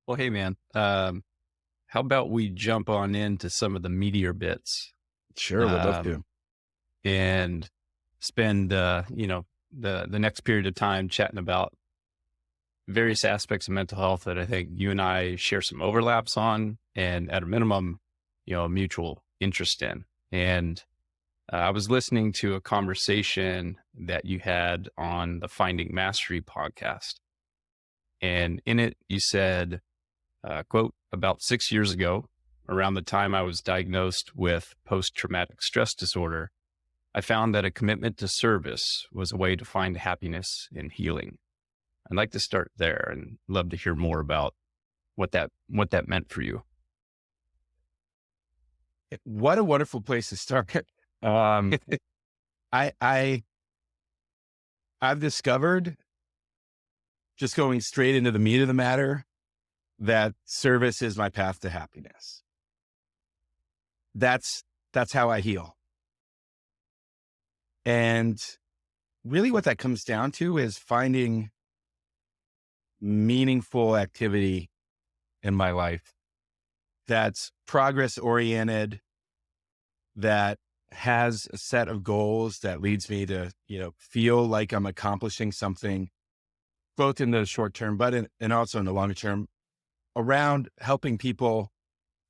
Well, hey man, how about we jump on into some of the meatier bits, Sure, would love to. um, and spend, the next period of time chatting about various aspects of mental health that I think you and I share some overlaps on, and at a minimum, a mutual interest in. And I was listening to a conversation that you had on the Finding Mastery podcast, and in it you said, quote, about 6 years ago, around the time I was diagnosed with post traumatic stress disorder, I found that a commitment to service was a way to find happiness and healing. I'd like to start there and love to hear more about what that meant for you. What a wonderful place to start. Um, I, I, I've discovered, just going straight into the meat of the matter, that service is my path to happiness. That's how I heal. And really what that comes down to is finding meaningful activity in my life that's progress oriented, that has a set of goals that leads me to, feel like I'm accomplishing something, both in the short term, and also in the longer term, around helping people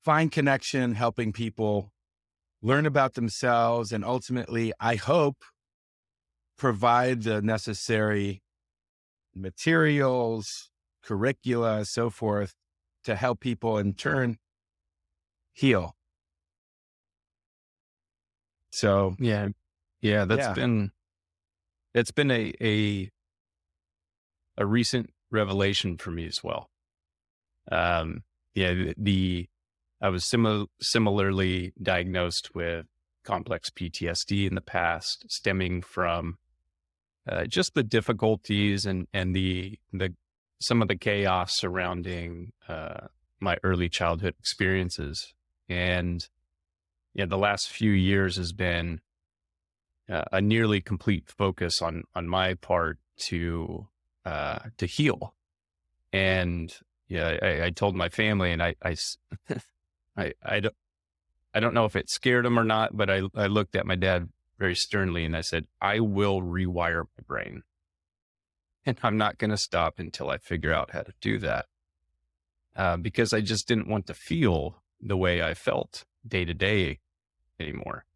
find connection, helping people learn about themselves, and ultimately, I hope, provide the necessary materials, curricula, so forth, to help people in turn heal. So, Yeah. Yeah. yeah. It's been a recent revelation for me as well. Yeah, I was similarly diagnosed with complex PTSD in the past, stemming from just the difficulties and the some of the chaos surrounding my early childhood experiences. And yeah, the last few years has been a nearly complete focus on my part to heal. And yeah, I told my family, and I don't know if it scared them or not, but I looked at my dad very sternly and I said, I will rewire my brain, and I'm not going to stop until I figure out how to do that. Because I just didn't want to feel the way I felt day to day anymore.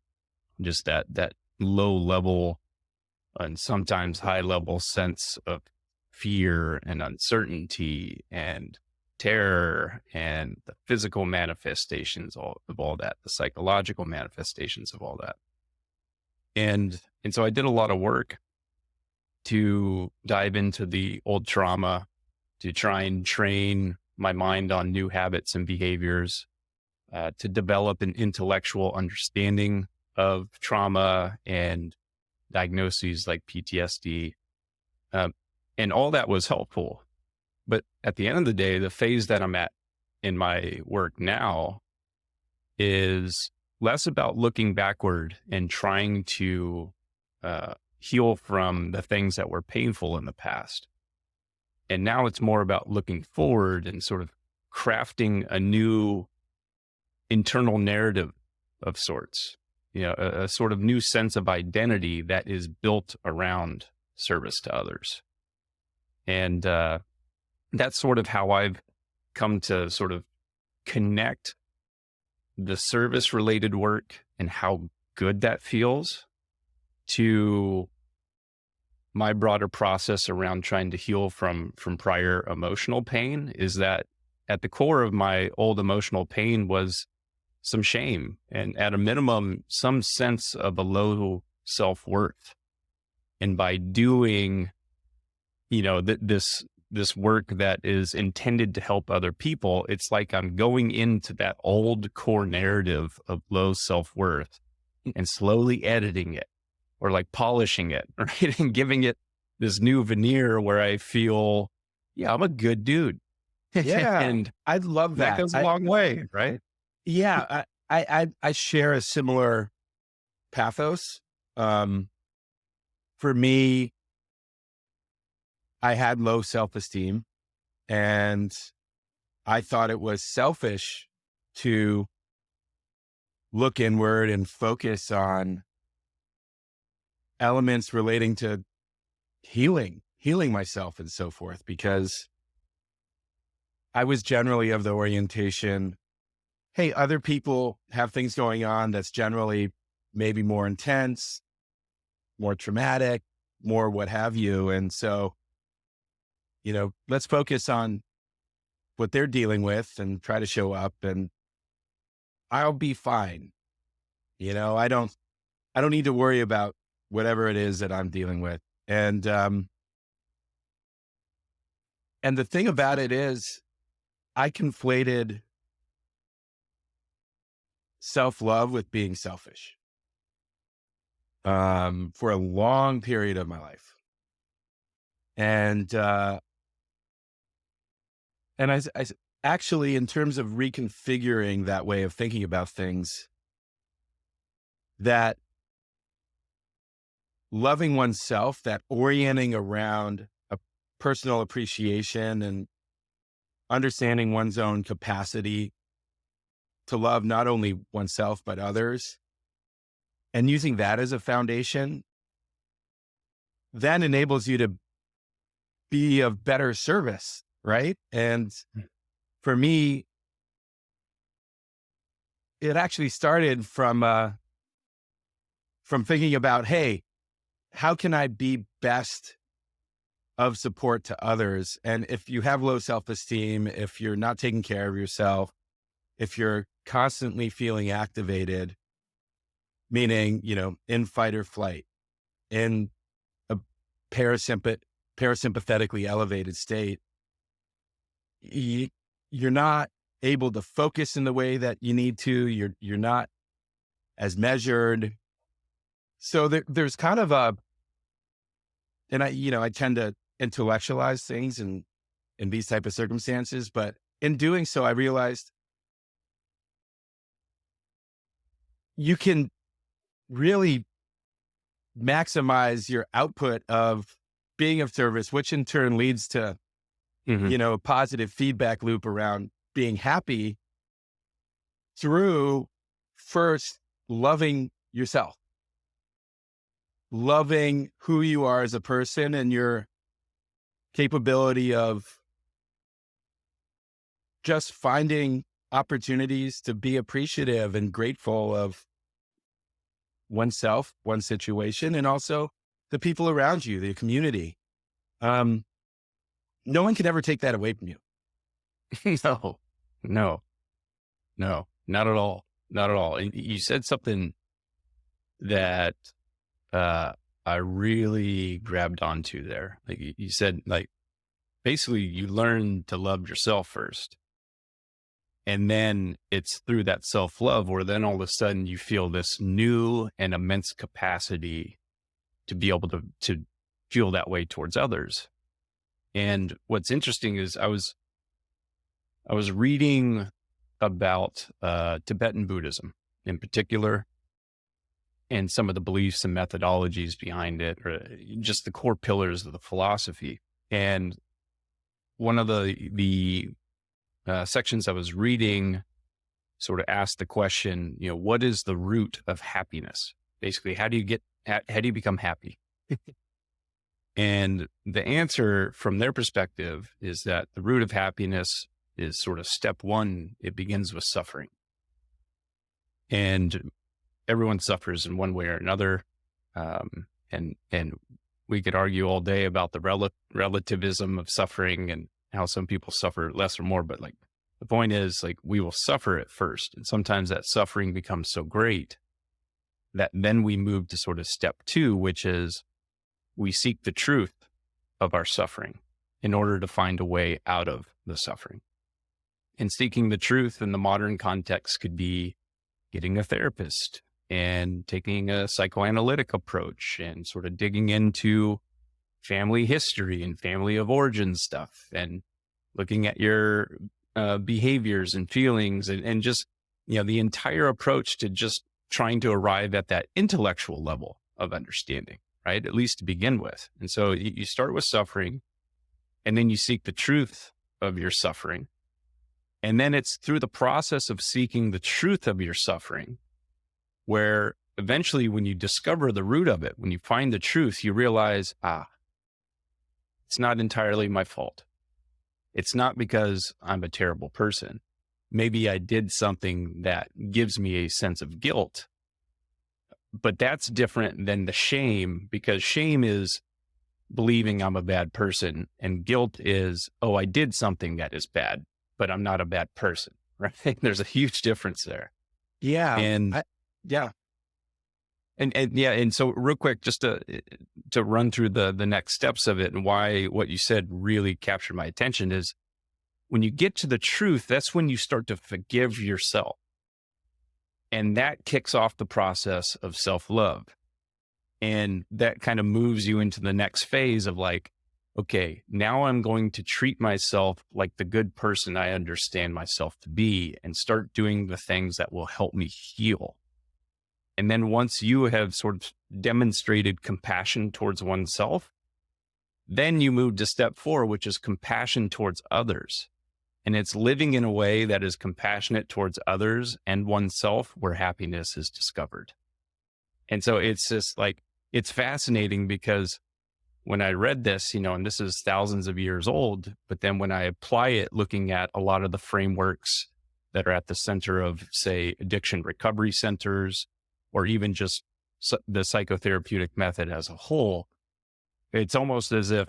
Just that low level and sometimes high level sense of fear and uncertainty and terror, and the physical manifestations of all that, the psychological manifestations of all that. And so I did a lot of work to dive into the old trauma, to try and train my mind on new habits and behaviors, to develop an intellectual understanding of trauma and diagnoses like PTSD. Um, and all that was helpful. But at the end of the day, the phase that I'm at in my work now is less about looking backward and trying to heal from the things that were painful in the past. And now it's more about looking forward and sort of crafting a new internal narrative of sorts, a sort of new sense of identity that is built around service to others. And that's sort of how I've come to sort of connect the service related work and how good that feels to my broader process around trying to heal from prior emotional pain. Is that at the core of my old emotional pain was some shame, and at a minimum, some sense of a low self-worth. And by doing, this work that is intended to help other people, it's like I'm going into that old core narrative of low self-worth and slowly editing it, or like polishing it, right? And giving it this new veneer where I feel, yeah, I'm a good dude. Yeah. And I love that that. goes a long way, right? Yeah, I share a similar pathos. Um, for me, I had low self-esteem, and I thought it was selfish to look inward and focus on elements relating to healing myself and so forth, because I was generally of the orientation, hey, other people have things going on that's generally maybe more intense, more traumatic, more what have you. And so, let's focus on what they're dealing with and try to show up, and I'll be fine. I don't need to worry about whatever it is that I'm dealing with. And the thing about it is, I conflated self-love with being selfish for a long period of my life. And I actually, in terms of reconfiguring that way of thinking about things, that loving oneself, that orienting around a personal appreciation and understanding one's own capacity to love not only oneself, but others, and using that as a foundation, then enables you to be of better service, right? And for me, it actually started from thinking about, hey, how can I be best of support to others? And if you have low self-esteem, if you're not taking care of yourself, if you're constantly feeling activated, meaning, in fight or flight, in a parasympathetically elevated state, you're not able to focus in the way that you need to. You're not as measured. So there's kind of and I tend to intellectualize things in these type of circumstances, but in doing so, I realized you can really maximize your output of being of service, which in turn leads to, a positive feedback loop around being happy through first loving yourself, loving who you are as a person and your capability of just finding opportunities to be appreciative and grateful of oneself, one situation, and also the people around you, the community. No one can ever take that away from you. No, not at all. Not at all. And you said something that I really grabbed onto there. Like you said, like, basically you learn to love yourself first. And then it's through that self-love where then all of a sudden you feel this new and immense capacity to be able to feel that way towards others. And what's interesting is I was reading about Tibetan Buddhism in particular, and some of the beliefs and methodologies behind it, or just the core pillars of the philosophy. And one of the sections I was reading sort of asked the question, what is the root of happiness? Basically, how do you become happy? And the answer from their perspective is that the root of happiness is sort of step one. It begins with suffering. And everyone suffers in one way or another. And we could argue all day about the relativism of suffering and how some people suffer less or more. But like, the point is, like, we will suffer at first. And sometimes that suffering becomes so great that then we move to sort of step two, which is we seek the truth of our suffering in order to find a way out of the suffering. And seeking the truth in the modern context could be getting a therapist and taking a psychoanalytic approach and sort of digging into family history and family of origin stuff and looking at your behaviors and feelings and just, the entire approach to just trying to arrive at that intellectual level of understanding, right? At least to begin with. And so you start with suffering, and then you seek the truth of your suffering. And then it's through the process of seeking the truth of your suffering, where eventually when you discover the root of it, when you find the truth, you realize, it's not entirely my fault. It's not because I'm a terrible person. Maybe I did something that gives me a sense of guilt, but that's different than the shame, because shame is believing I'm a bad person, and guilt is, oh, I did something that is bad, but I'm not a bad person, right? There's a huge difference there. Yeah. And Yeah. And yeah, and so real quick, just to run through the next steps of it, and why what you said really captured my attention is, when you get to the truth, that's when you start to forgive yourself. And that kicks off the process of self-love. And that kind of moves you into the next phase of like, okay, now I'm going to treat myself like the good person I understand myself to be, and start doing the things that will help me heal. And then once you have sort of demonstrated compassion towards oneself, then you move to step 4, which is compassion towards others. And it's living in a way that is compassionate towards others and oneself, where happiness is discovered. And so it's just like, it's fascinating, because when I read this, and this is thousands of years old, but then when I apply it, looking at a lot of the frameworks that are at the center of, say, addiction recovery centers, or even just the psychotherapeutic method as a whole, it's almost as if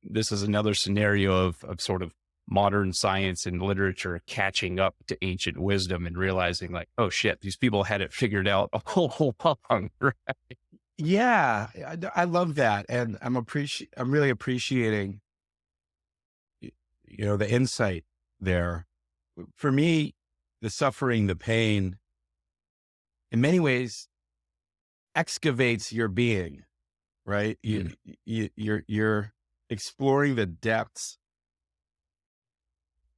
this is another scenario of sort of modern science and literature catching up to ancient wisdom and realizing like, oh shit, these people had it figured out a whole long, right? Yeah. I love that. And I'm really appreciating, the insight there. For me, the suffering, the pain, in many ways excavates your being, right? You're exploring the depths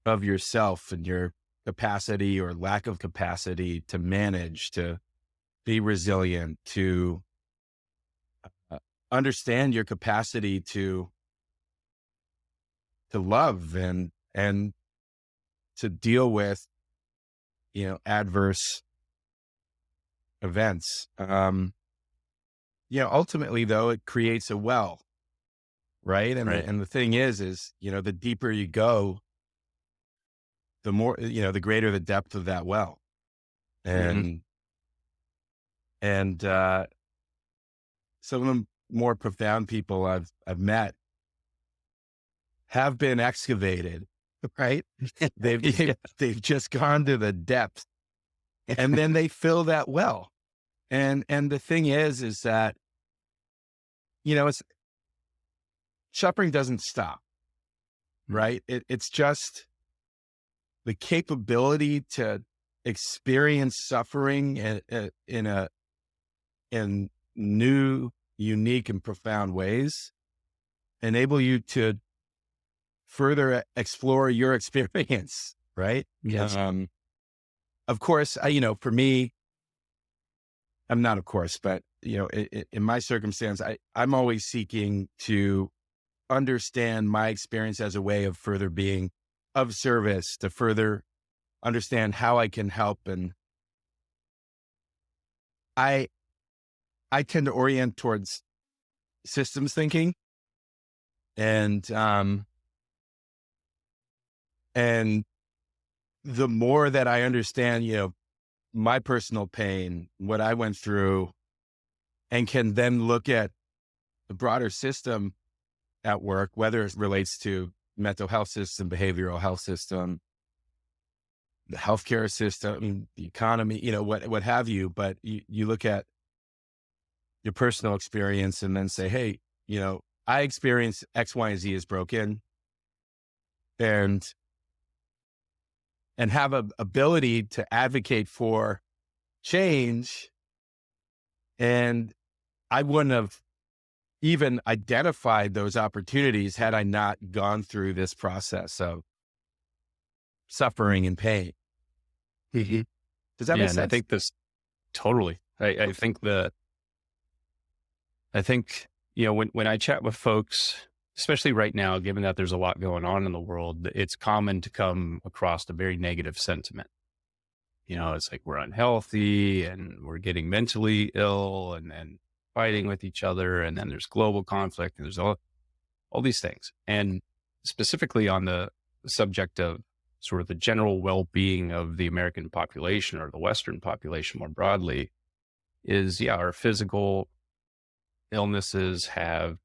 of yourself and your capacity or lack of capacity to manage, to be resilient, to understand your capacity to love and to deal with, adverse events. Ultimately though, it creates a well, right? And Right. the thing is, the deeper you go, the more, the greater the depth of that well. Mm-hmm. And some of the more profound people I've met have been excavated, right? They've just gone to the depth, and then they fill that well. And the thing is that, it's suffering doesn't stop, right? It's just the capability to experience suffering in new, unique, and profound ways enable you to further explore your experience, right? Yes. Of course, for me, I'm not, of course, but in my circumstance, I'm always seeking to understand my experience as a way of further being of service, to further understand how I can help. And I tend to orient towards systems thinking, and the more that I understand, my personal pain, what I went through, and can then look at the broader system at work, whether it relates to mental health system, behavioral health system, the healthcare system, the economy, what have you. But you look at your personal experience and then say, hey, I experience X, Y, and Z is broken, and have a ability to advocate for change. And I wouldn't have even identified those opportunities had I not gone through this process of suffering and pain. Mm-hmm. Does that Yeah, make and I sense? think this totally. I think when I chat with folks, especially right now, given that there's a lot going on in the world, it's common to come across a very negative sentiment. It's like we're unhealthy and we're getting mentally ill and then fighting with each other. And then there's global conflict and there's all these things. And specifically on the subject of sort of the general well-being of the American population or the Western population more broadly is, yeah, our physical illnesses have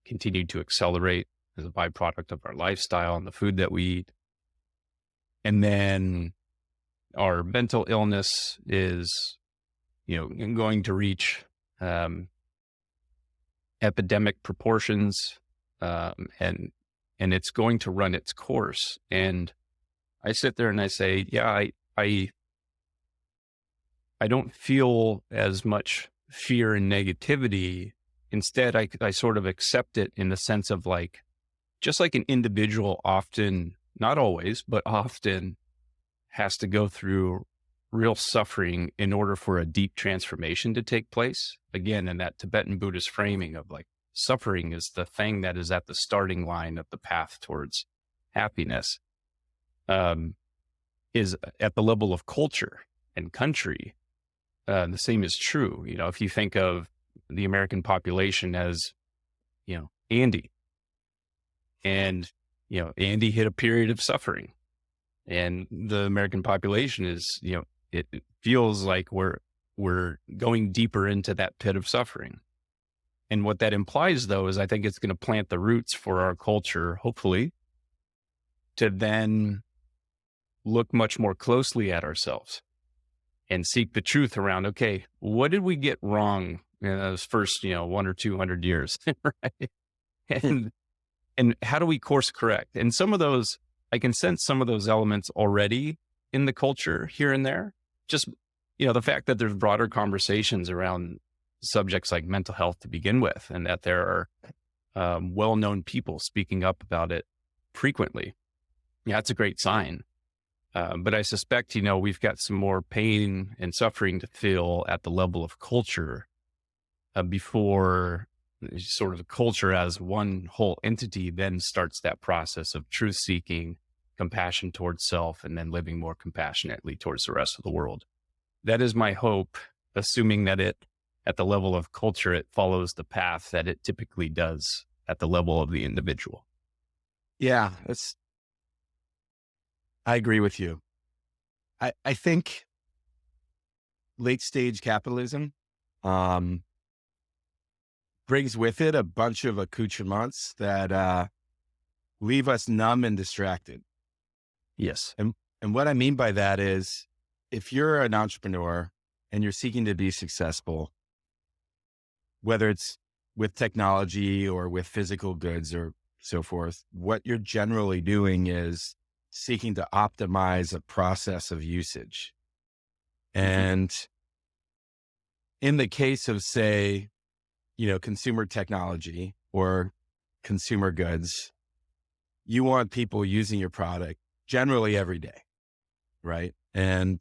continued to accelerate as a byproduct of our lifestyle and the food that we eat. And then our mental illness is, going to reach epidemic proportions, and it's going to run its course. And I sit there and I say, yeah, I don't feel as much fear and negativity. Instead, I sort of accept it in the sense of like, just like an individual often, not always, but often has to go through real suffering in order for a deep transformation to take place. Again, in that Tibetan Buddhist framing of like suffering is the thing that is at the starting line of the path towards happiness, is at the level of culture and country. The same is true. If you think of the American population as, Andy, and, Andy hit a period of suffering, and the American population is, it feels like we're going deeper into that pit of suffering. And what that implies, though, is I think it's going to plant the roots for our culture, hopefully, to then look much more closely at ourselves and seek the truth around, okay, what did we get wrong in those first, 1 or 200 years, right? And how do we course correct? And some of those, I can sense some of those elements already in the culture here and there. Just, the fact that there's broader conversations around subjects like mental health to begin with, and that there are well-known people speaking up about it frequently. Yeah, that's a great sign. But I suspect, we've got some more pain and suffering to feel at the level of culture before sort of the culture as one whole entity then starts that process of truth seeking, compassion towards self, and then living more compassionately towards the rest of the world. That is my hope, assuming that at the level of culture, it follows the path that it typically does at the level of the individual. Yeah, I agree with you. I think late stage capitalism brings with it a bunch of accoutrements that leave us numb and distracted. Yes. And what I mean by that is, if you're an entrepreneur and you're seeking to be successful, whether it's with technology or with physical goods or so forth, what you're generally doing is seeking to optimize a process of usage. And in the case of, say, consumer technology or consumer goods, you want people using your product generally every day, right? And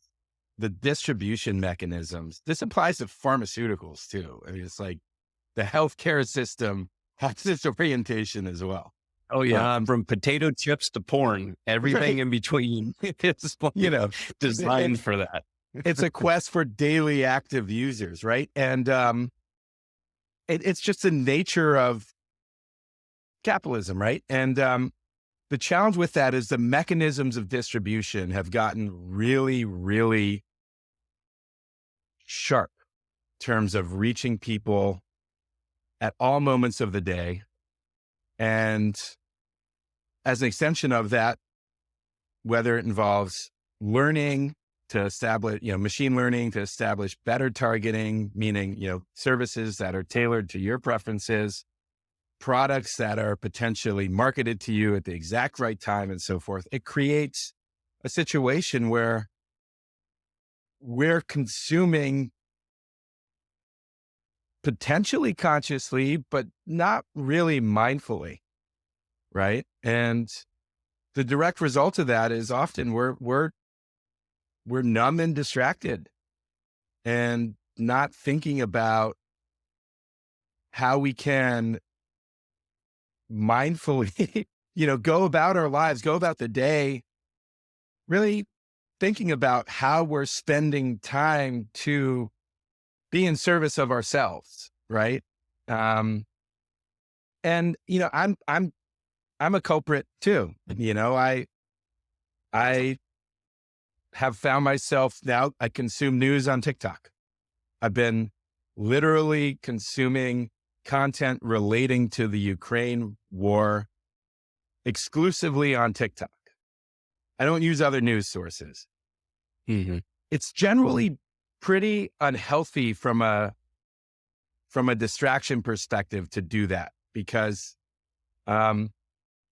the distribution mechanisms, this applies to pharmaceuticals too. I mean, it's like the healthcare system has this orientation as well. Oh yeah. From potato chips to porn, everything right. in between. It's designed for that. It's a quest for daily active users, right? And it's just the nature of capitalism, right? And the challenge with that is the mechanisms of distribution have gotten really, really sharp in terms of reaching people at all moments of the day. And as an extension of that, whether it involves learning to establish, machine learning to establish better targeting, meaning, services that are tailored to your preferences, products that are potentially marketed to you at the exact right time and so forth. It creates a situation where we're consuming potentially consciously, but not really mindfully, right? And the direct result of that is often we're numb and distracted and not thinking about how we can mindfully, go about our lives, go about the day, really thinking about how we're spending time to be in service of ourselves, right? Um, and I'm a culprit too. I have found myself now. I consume news on TikTok. I've been literally consuming content relating to the Ukraine war exclusively on TikTok. I don't use other news sources. Mm-hmm. It's generally pretty unhealthy from a distraction perspective to do that, because I'm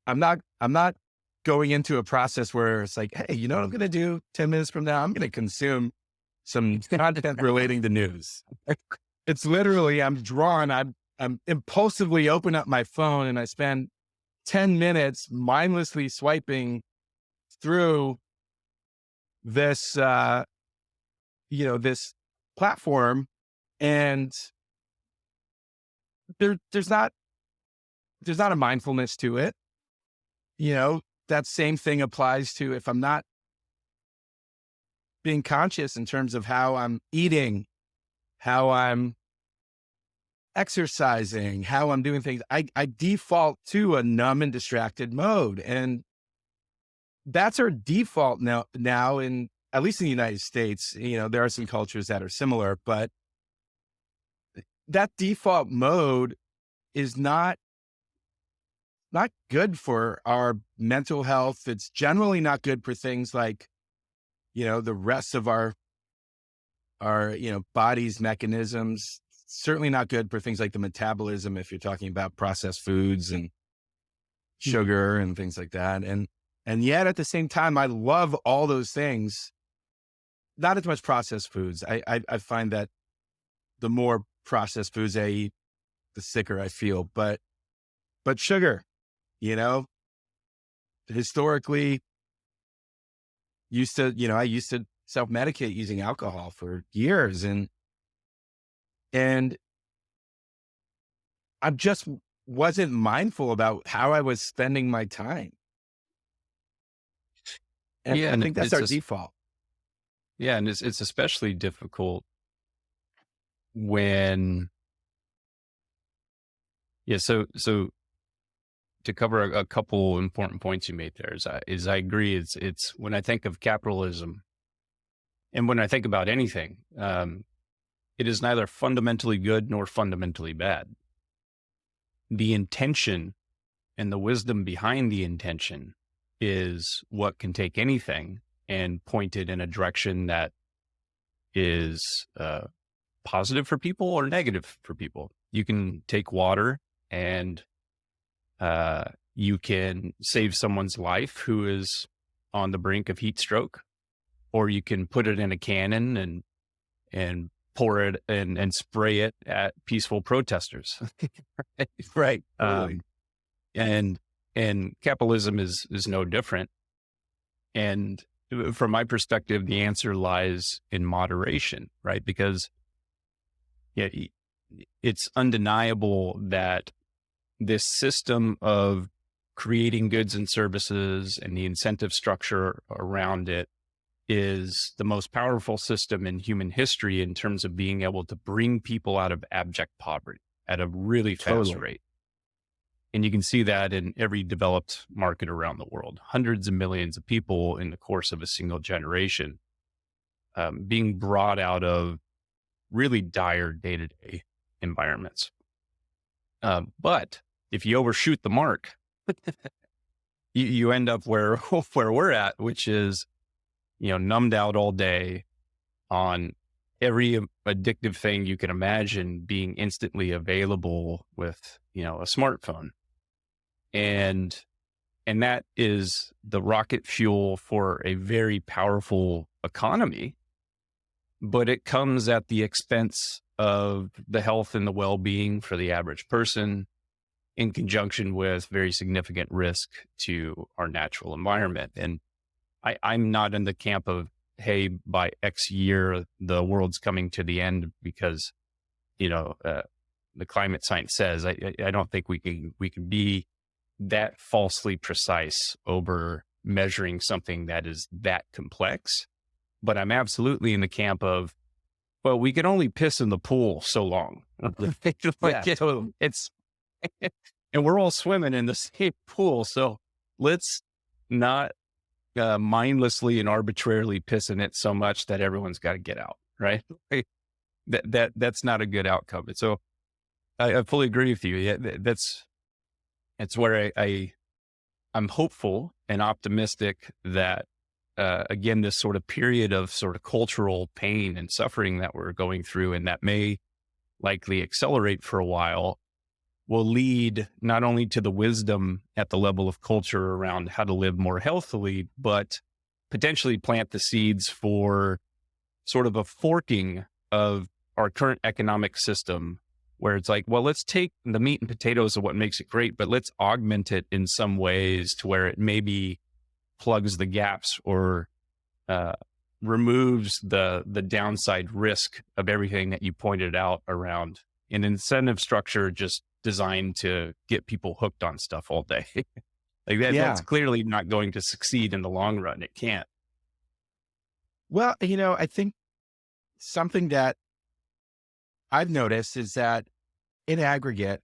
not going into a process where it's like, hey, you know what I'm going to do 10 minutes from now? I'm going to consume some content relating to news. It's literally, I'm impulsively open up my phone and I spend 10 minutes mindlessly swiping through this, this platform, and there's not a mindfulness to it. That same thing applies to if I'm not being conscious in terms of how I'm eating, how I'm exercising, how I'm doing things. I default to a numb and distracted mode. And that's our default now in, at least in the United States. There are some cultures that are similar, but that default mode is not good for our mental health. It's generally not good for things like, the rest of our body's mechanisms. Certainly not good for things like the metabolism, if you're talking about processed foods and sugar and things like that. And yet at the same time, I love all those things. Not as much processed foods. I find that the more processed foods I eat, the sicker I feel. But sugar, historically I used to self-medicate using alcohol for years, and I just wasn't mindful about how I was spending my time. And I think that's our default. Yeah. And it's especially difficult when, so to cover a couple important points you made there is I agree. It's when I think of capitalism and when I think about anything, it is neither fundamentally good nor fundamentally bad. The intention and the wisdom behind the intention is what can take anything and point it in a direction that is positive for people or negative for people. You can take water and you can save someone's life who is on the brink of heat stroke, or you can put it in a cannon and pour it and spray it at peaceful protesters. Right. Totally. And capitalism is no different. And from my perspective, the answer lies in moderation, right? Because it's undeniable that this system of creating goods and services and the incentive structure around it is the most powerful system in human history in terms of being able to bring people out of abject poverty at a really fast rate. And you can see that in every developed market around the world, hundreds of millions of people in the course of a single generation, being brought out of really dire day-to-day environments. But if you overshoot the mark, you end up where we're at, which is, numbed out all day on every addictive thing you can imagine being instantly available with, a smartphone. And that is the rocket fuel for a very powerful economy, but it comes at the expense of the health and the well-being for the average person, in conjunction with very significant risk to our natural environment. And I'm not in the camp of, hey, by X year, the world's coming to the end because, the climate science says. I don't think we can be that falsely precise over measuring something that is that complex. But I'm absolutely in the camp of, well, we can only piss in the pool so long. Yeah, Like totally. it's, and we're all swimming in the same pool. So let's not mindlessly and arbitrarily piss in it so much that everyone's got to get out. Right. Like, that's not a good outcome. And so I fully agree with you. Yeah, that's where I'm hopeful and optimistic that, again, this sort of period of sort of cultural pain and suffering that we're going through, and that may likely accelerate for a while, will lead not only to the wisdom at the level of culture around how to live more healthily, but potentially plant the seeds for sort of a forking of our current economic system, where it's like, well, let's take the meat and potatoes of what makes it great, but let's augment it in some ways to where it maybe plugs the gaps or removes the downside risk of everything that you pointed out around an incentive structure just designed to get people hooked on stuff all day. Like that, Yeah. that's clearly not going to succeed in the long run. It can't. Well, I think something that I've noticed is that in aggregate,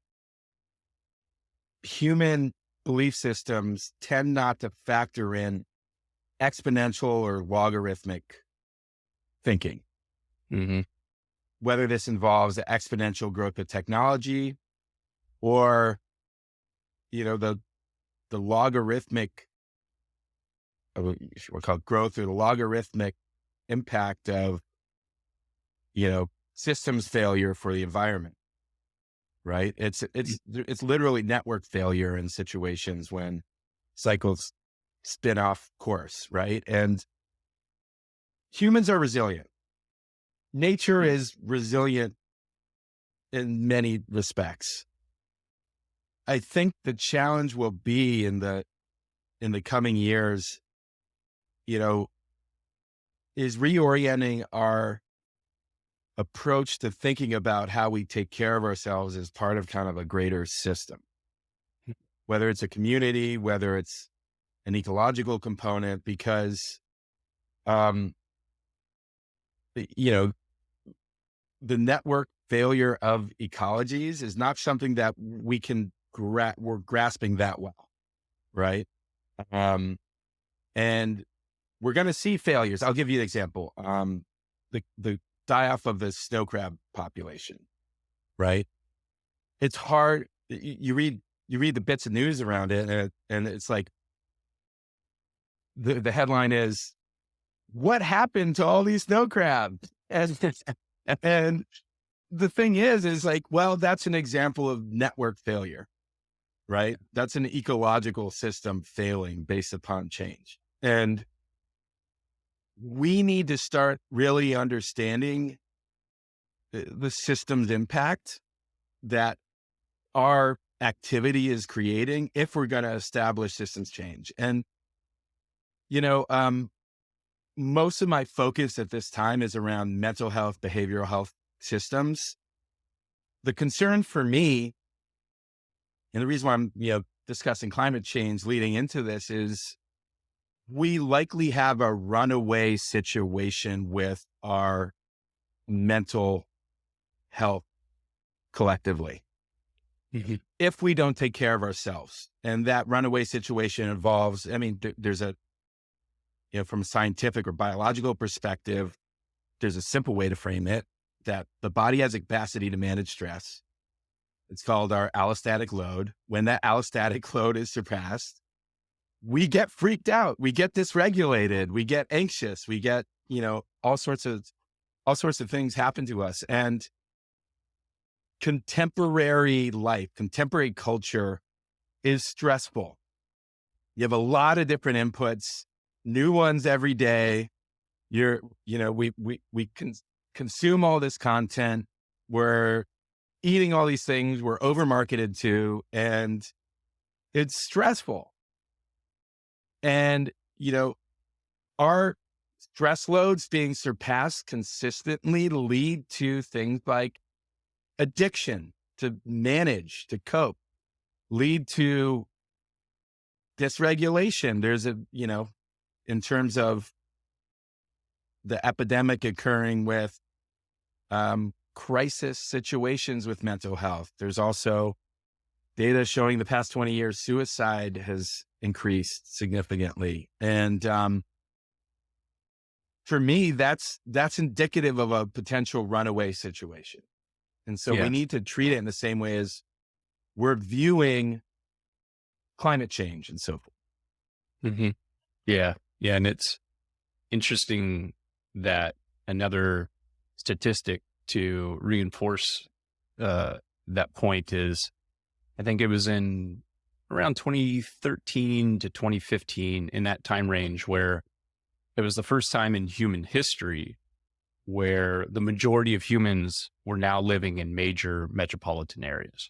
human belief systems tend not to factor in exponential or logarithmic thinking, Mm-hmm. whether this involves the exponential growth of technology or, the logarithmic, if you want to call it growth, or the logarithmic impact of, systems failure for the environment, right? It's literally network failure in situations when cycles spin off course, right? And humans are resilient. Nature is resilient in many respects. I think the challenge will be in the coming years, is reorienting our approach to thinking about how we take care of ourselves as part of kind of a greater system, whether it's a community, whether it's an ecological component, because, the network failure of ecologies is not something that we can we're grasping that well, right? And we're going to see failures. I'll give you an example. The die off of the snow crab population, right? It's hard. You read the bits of news around it, and it's like the headline is, "What happened to all these snow crabs?" And the thing is like, well, that's an example of network failure, right? That's an ecological system failing based upon change. And we need to start really understanding the system's impact that our activity is creating if we're going to establish systems change. And, most of my focus at this time is around mental health, behavioral health systems. The concern for me, and the reason why I'm, discussing climate change leading into this, is we likely have a runaway situation with our mental health collectively, Mm-hmm. if we don't take care of ourselves. And that runaway situation involves, there's a, from a scientific or biological perspective, there's a simple way to frame it, that the body has a capacity to manage stress. It's called our allostatic load. When that allostatic load is surpassed, we get freaked out, we get dysregulated, we get anxious, we get, all sorts of things happen to us. And contemporary life, contemporary culture is stressful. You have a lot of different inputs, new ones every day. We consume all this content. We're eating all these things. We're over marketed to, and it's stressful. And, our stress loads being surpassed consistently lead to things like addiction, to manage, to cope, lead to dysregulation. There's in terms of the epidemic occurring with crisis situations with mental health. There's also data showing the past 20 years, suicide has increased significantly. And for me, that's indicative of a potential runaway situation. And so we need to treat it in the same way as we're viewing climate change and so forth. Mm-hmm. Yeah. Yeah. And it's interesting that another statistic to reinforce that point is, I think it was in around 2013 to 2015, in that time range, where it was the first time in human history where the majority of humans were now living in major metropolitan areas.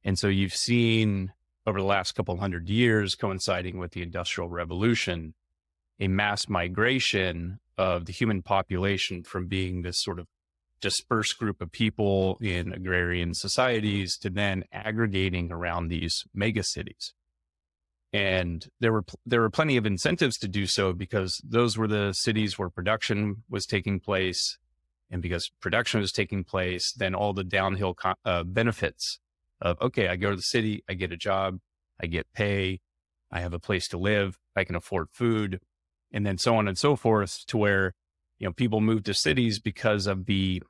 And so you've seen over the last couple hundred years, coinciding with the Industrial Revolution, a mass migration of the human population from being this sort of dispersed group of people in agrarian societies to then aggregating around these mega cities. And there were plenty of incentives to do so, because those were the cities where production was taking place. And because production was taking place, then all the downhill benefits of, okay, I go to the city, I get a job, I get pay, I have a place to live, I can afford food, and then so on and so forth, to where, people move to cities because of the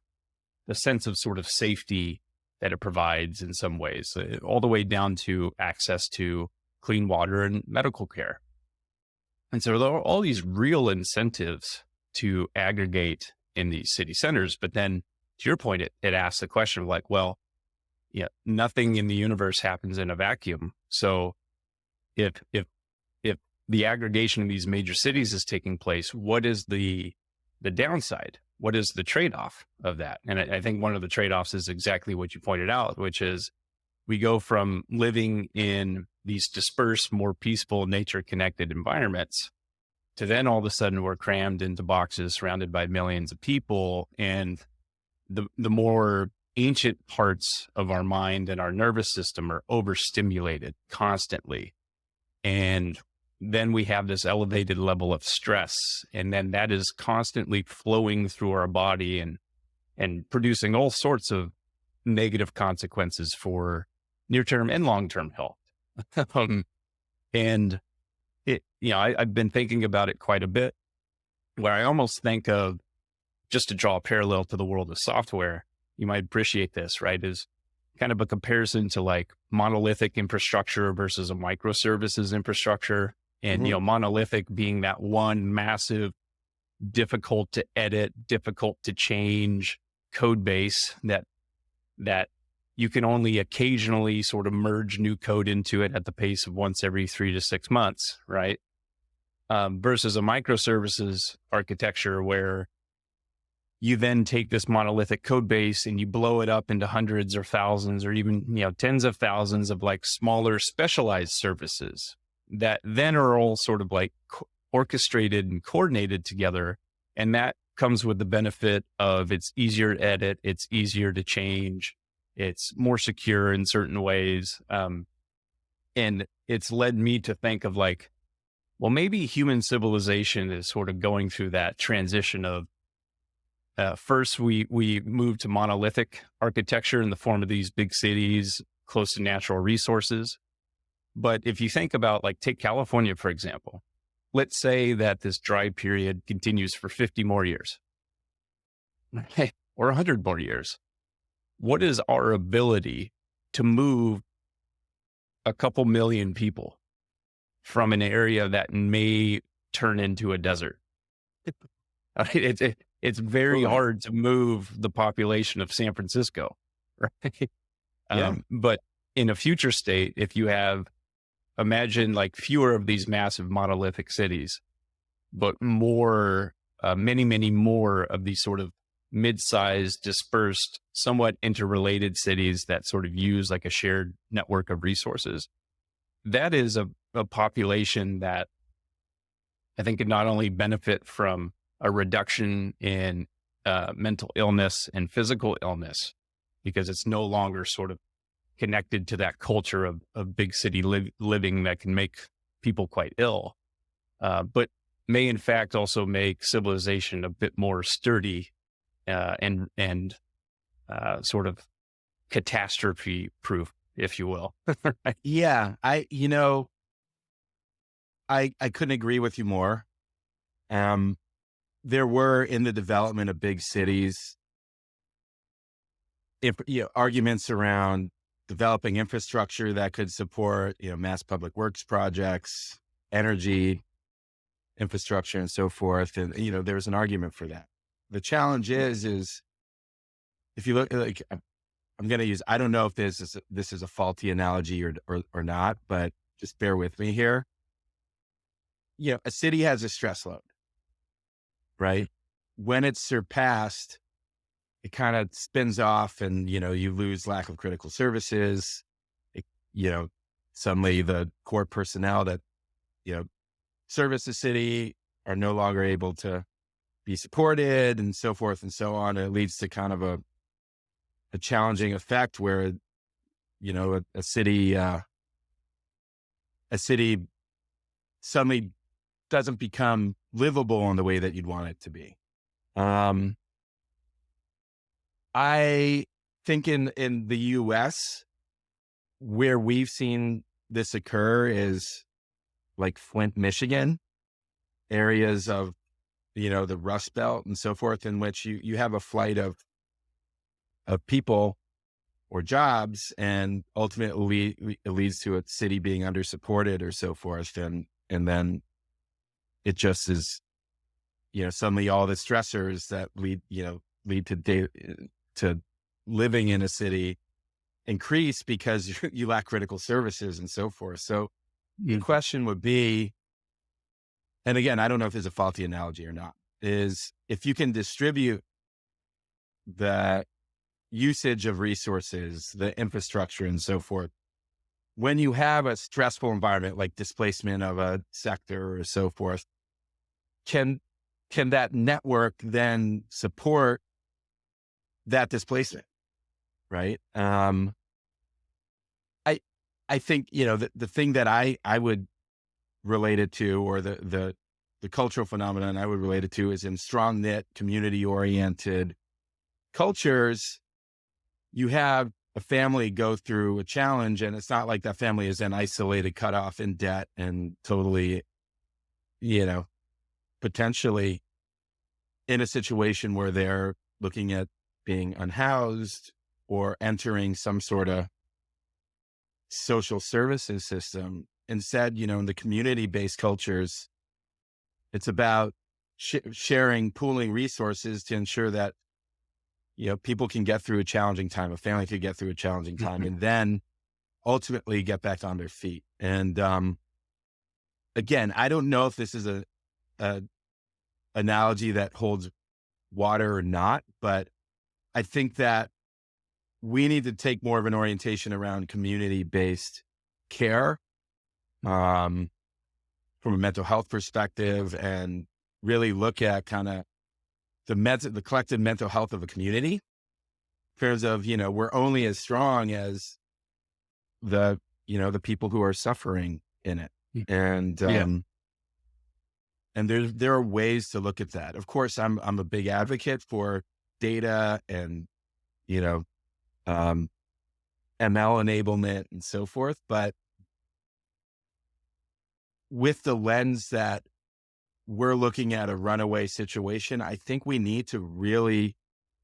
sense of sort of safety that it provides in some ways, all the way down to access to clean water and medical care. And so there are all these real incentives to aggregate in these city centers. But then, to your point, it asks the question of like, well, nothing in the universe happens in a vacuum. So if the aggregation of these major cities is taking place, what is the downside? What is the trade-off of that? And I think one of the trade-offs is exactly what you pointed out, which is we go from living in these dispersed, more peaceful, nature-connected environments to then all of a sudden we're crammed into boxes surrounded by millions of people. And the more ancient parts of our mind and our nervous system are overstimulated constantly. And then we have this elevated level of stress. And then that is constantly flowing through our body and producing all sorts of negative consequences for near-term and long-term health. And I've been thinking about it quite a bit, where I almost think of, just to draw a parallel to the world of software, you might appreciate this, right? Is kind of a comparison to like monolithic infrastructure versus a microservices infrastructure. And, monolithic being that one massive, difficult to edit, difficult to change code base that you can only occasionally sort of merge new code into it at the pace of once every 3 to 6 months, right? Versus a microservices architecture where you then take this monolithic code base and you blow it up into hundreds or thousands or even, tens of thousands of like smaller specialized services that then are all sort of like orchestrated and coordinated together. And that comes with the benefit of it's easier to edit, it's easier to change, it's more secure in certain ways. And it's led me to think of like, well, maybe human civilization is sort of going through that transition of, first we moved to monolithic architecture in the form of these big cities close to natural resources. But if you think about, like, take California, for example, let's say that this dry period continues for 50 more years or 100 more years. What is our ability to move a couple million people from an area that may turn into a desert? It's very hard to move the population of San Francisco, right? But in a future state, if you have, imagine like fewer of these massive monolithic cities, but more, many, many more of these sort of mid-sized, dispersed, somewhat interrelated cities that sort of use like a shared network of resources. That is a population that I think could not only benefit from a reduction in mental illness and physical illness, because it's no longer sort of connected to that culture of big city living that can make people quite ill, but may in fact also make civilization a bit more sturdy and sort of catastrophe proof, if you will. Right? Yeah. I couldn't agree with you more. There were in the development of big cities, arguments around developing infrastructure that could support, mass public works projects, energy infrastructure, and so forth. And, there was an argument for that. The challenge is if you look, like, I'm going to use, I don't know if this is a faulty analogy or not, but just bear with me here. A city has a stress load, right? When it's surpassed, it kind of spins off and, you lose lack of critical services. It, suddenly the core personnel that, service the city are no longer able to be supported and so forth and so on. And it leads to kind of a challenging effect where, a city suddenly doesn't become livable in the way that you'd want it to be. I think in the US, where we've seen this occur is like Flint, Michigan, areas of, the Rust Belt and so forth, in which you have a flight of people or jobs, and ultimately it leads to a city being undersupported or so forth. And then it just is, suddenly all the stressors that lead to living in a city increase because you lack critical services and so forth. So the question would be, and again, I don't know if it's a faulty analogy or not, is if you can distribute the usage of resources, the infrastructure and so forth, when you have a stressful environment like displacement of a sector or so forth, can that network then support that displacement? Right. I think, the thing that I would relate it to, or the cultural phenomenon I would relate it to, is in strong knit, community oriented cultures, you have a family go through a challenge, and it's not like that family is then isolated, cut off, in debt, and totally, potentially in a situation where they're looking at being unhoused or entering some sort of social services system. Instead, in the community-based cultures, it's about sharing, pooling resources to ensure that, people can get through a challenging time, a family can get through a challenging time, and then ultimately get back on their feet. And again, I don't know if this is a analogy that holds water or not, but I think that we need to take more of an orientation around community-based care, from a mental health perspective, and really look at kind of the collective mental health of a community, in terms of, we're only as strong as the people who are suffering in it. And, and there are ways to look at that. Of course, I'm a big advocate for data and, ML enablement and so forth. But with the lens that we're looking at a runaway situation, I think we need to really,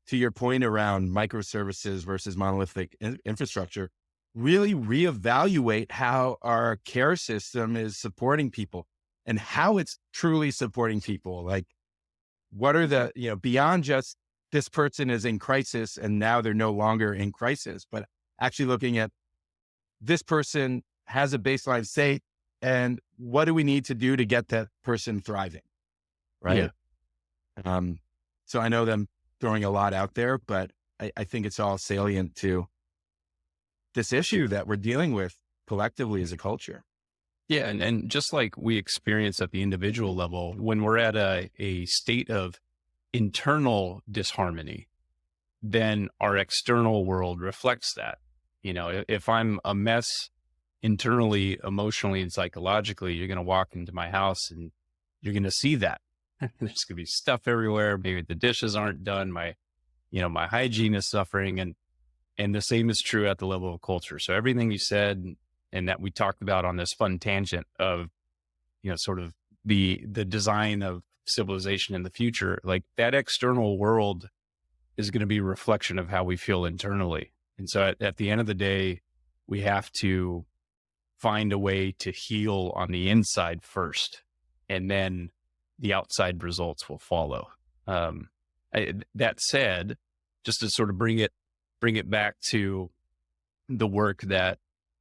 to your point around microservices versus monolithic infrastructure, really reevaluate how our care system is supporting people and how it's truly supporting people. Like, what are the, beyond just this person is in crisis and now they're no longer in crisis, but actually looking at this person has a baseline state and what do we need to do to get that person thriving? Right. Yeah. So I know them throwing a lot out there, but I think it's all salient to this issue that we're dealing with collectively as a culture. Yeah. And just like we experience at the individual level, when we're at a state of internal disharmony, then our external world reflects that. If I'm a mess internally, emotionally, and psychologically, you're going to walk into my house and you're going to see that. There's going to be stuff everywhere. Maybe the dishes aren't done. My hygiene is suffering. And the same is true at the level of culture. So everything you said and that we talked about on this fun tangent of, sort of the design of civilization in the future, like that external world is going to be a reflection of how we feel internally. And so at the end of the day, we have to find a way to heal on the inside first, and then the outside results will follow. That said, just to sort of bring it back to the work that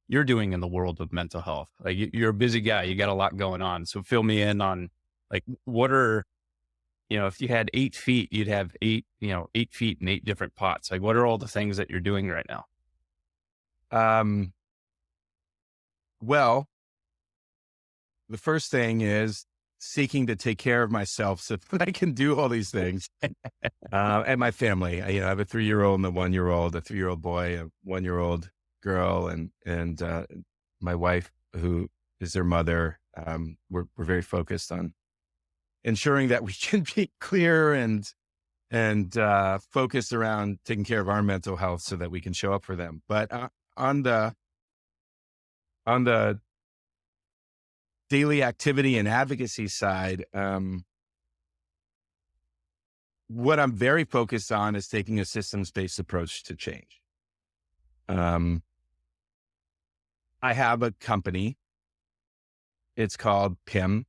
you're doing in the world of mental health. Like you're a busy guy, you got a lot going on. So fill me in on like, what are, if you had 8 feet, you'd have 8 feet in 8 different pots. Like what are all the things that you're doing right now? Well, the first thing is seeking to take care of myself so that I can do all these things. And my family. I have a 3-year-old and a 1-year-old, a 3-year-old boy, a 1-year-old girl, and my wife, who is their mother. We're very focused on ensuring that we can be clear and focused around taking care of our mental health so that we can show up for them. But on the daily activity and advocacy side, what I'm very focused on is taking a systems-based approach to change. I have a company. It's called PYM,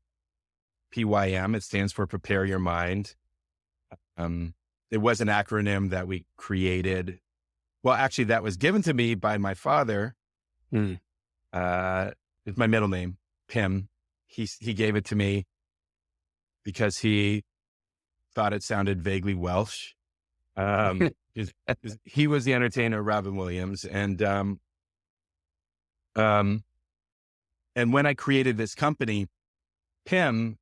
PYM. It stands for Prepare Your Mind. It was an acronym that we created. Well, actually, that was given to me by my father. It's my middle name, PYM. He gave it to me because he thought it sounded vaguely Welsh. He was the entertainer, Robin Williams. And when I created this company, PYM,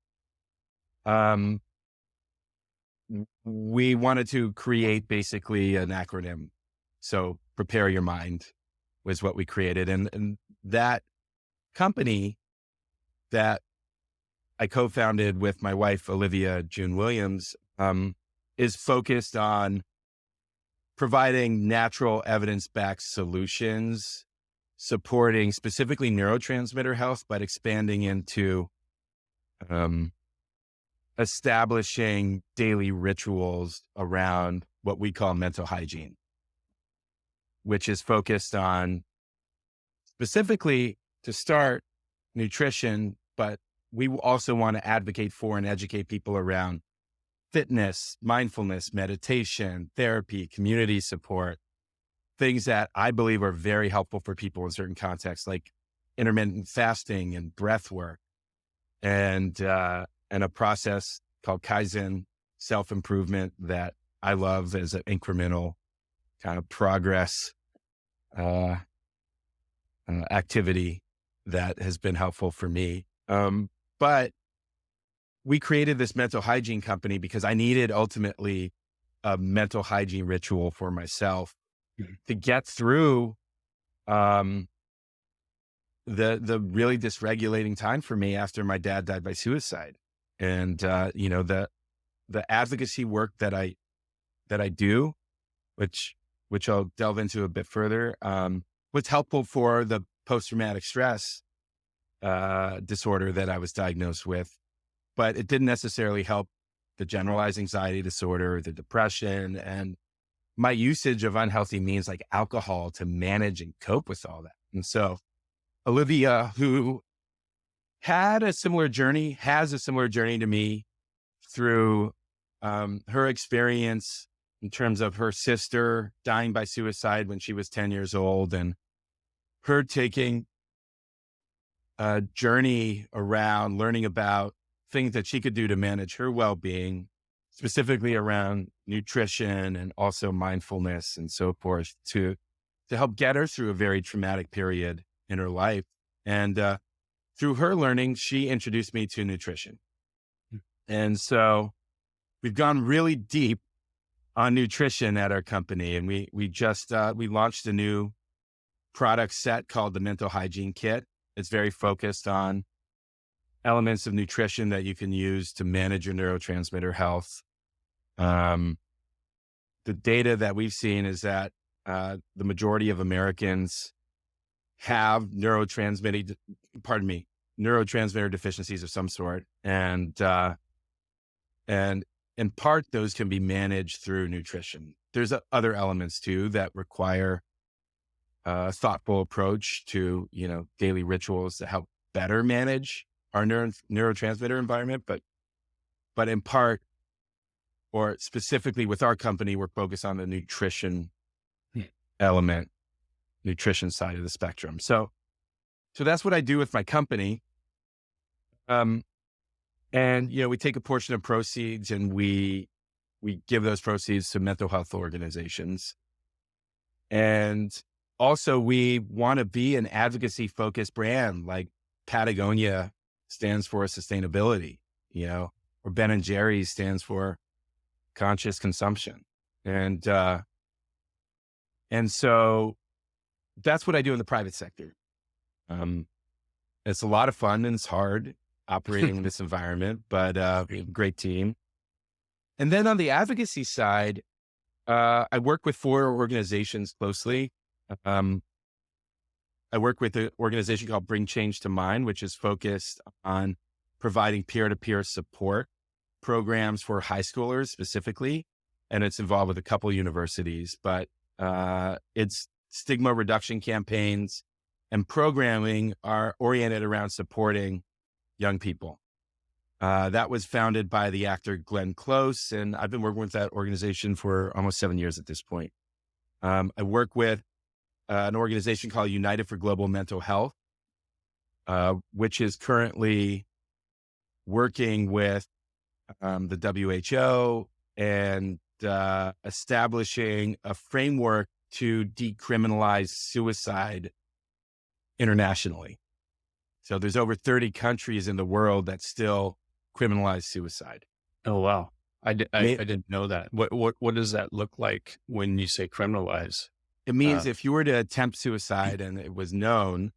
we wanted to create basically an acronym. So Prepare Your Mind was what we created. And that company that I co-founded with my wife, Olivia June Williams, is focused on providing natural evidence-backed solutions, supporting specifically neurotransmitter health, but expanding into establishing daily rituals around what we call mental hygiene, which is focused on specifically, to start, nutrition, but we also want to advocate for and educate people around fitness, mindfulness, meditation, therapy, community support, things that I believe are very helpful for people in certain contexts, like intermittent fasting and breath work, and a process called Kaizen, self-improvement, that I love as an incremental kind of progress activity that has been helpful for me. But we created this mental hygiene company because I needed ultimately a mental hygiene ritual for myself to get through the really dysregulating time for me after my dad died by suicide. And the advocacy work that I do, which I'll delve into a bit further, was helpful for the post-traumatic stress disorder that I was diagnosed with, but it didn't necessarily help the generalized anxiety disorder, the depression, and my usage of unhealthy means like alcohol to manage and cope with all that. And so Olivia, who has a similar journey to me through her experience in terms of her sister dying by suicide when she was 10 years old, and her taking a journey around learning about things that she could do to manage her well-being, specifically around nutrition and also mindfulness and so forth, to help get her through a very traumatic period in her life. And through her learning, she introduced me to nutrition. And so we've gone really deep on nutrition at our company. And we launched a new product set called the Mental Hygiene Kit. It's very focused on elements of nutrition that you can use to manage your neurotransmitter health. The data that we've seen is that the majority of Americans have neurotransmitter deficiencies of some sort. And in part, those can be managed through nutrition. There's other elements too that require a thoughtful approach to, daily rituals to help better manage our neurotransmitter environment. But in part, or specifically with our company, we're focused on the nutrition element, nutrition side of the spectrum. So that's what I do with my company. And, we take a portion of proceeds and we give those proceeds to mental health organizations. And also we want to be an advocacy focused brand, like Patagonia stands for sustainability, or Ben and Jerry's stands for conscious consumption. And so that's what I do in the private sector. It's a lot of fun and it's hard operating in this environment, but we have a great team. And then on the advocacy side, I work with 4 organizations closely. I work with an organization called Bring Change to Mind, which is focused on providing peer-to-peer support programs for high schoolers specifically. And it's involved with a couple universities, but its stigma reduction campaigns and programming are oriented around supporting young people. That was founded by the actor Glenn Close, and I've been working with that organization for almost 7 years at this point. I work with an organization called United for Global Mental Health, which is currently working with the WHO and establishing a framework to decriminalize suicide internationally. So there's over 30 countries in the world that still criminalize suicide. Oh, wow. I didn't know that. What does that look like when you say criminalize? It means if you were to attempt suicide and it was known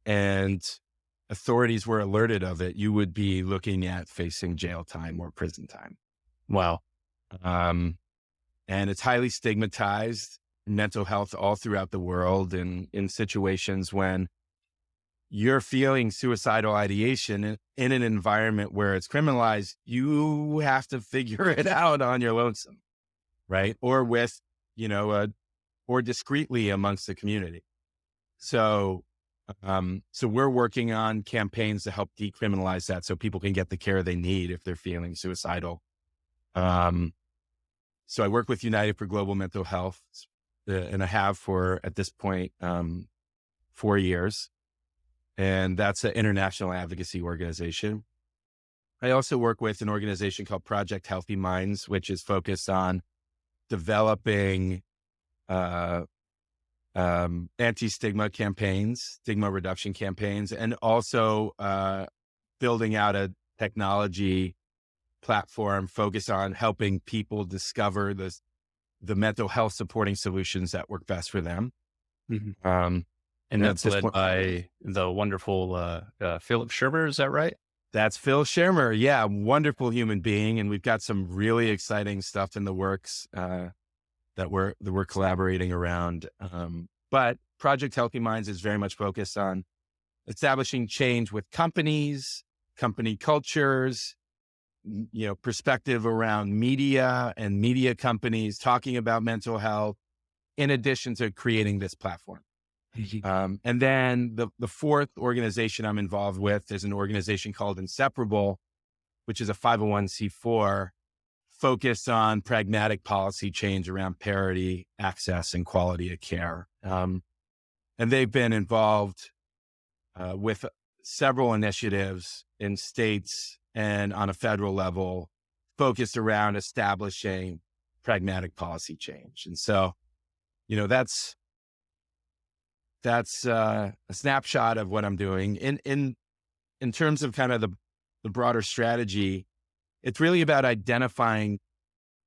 and authorities were alerted of it, you would be looking at facing jail time or prison time. Wow. And it's highly stigmatized, mental health all throughout the world. And in situations when you're feeling suicidal ideation in an environment where it's criminalized, you have to figure it out on your lonesome, right? Or with, or discreetly amongst the community. So we're working on campaigns to help decriminalize that so people can get the care they need if they're feeling suicidal. So I work with United for Global Mental Health, and I have for, at this point, 4 years. And that's an international advocacy organization. I also work with an organization called Project Healthy Minds, which is focused on developing anti-stigma campaigns, stigma reduction campaigns, and also building out a technology platform focused on helping people discover the mental health supporting solutions that work best for them. Mm-hmm. And that's led by the wonderful Philip Shermer, is that right? That's Phil Shermer. Yeah, wonderful human being. And we've got some really exciting stuff in the works that we're collaborating around. But Project Healthy Minds is very much focused on establishing change with companies, company cultures, perspective around media and media companies talking about mental health, in addition to creating this platform. And then the fourth organization I'm involved with is an organization called Inseparable, which is a 501c4 focused on pragmatic policy change around parity, access, and quality of care. And they've been involved with several initiatives in states and on a federal level focused around establishing pragmatic policy change. And so, that's a snapshot of what I'm doing. In terms of kind of the broader strategy, it's really about identifying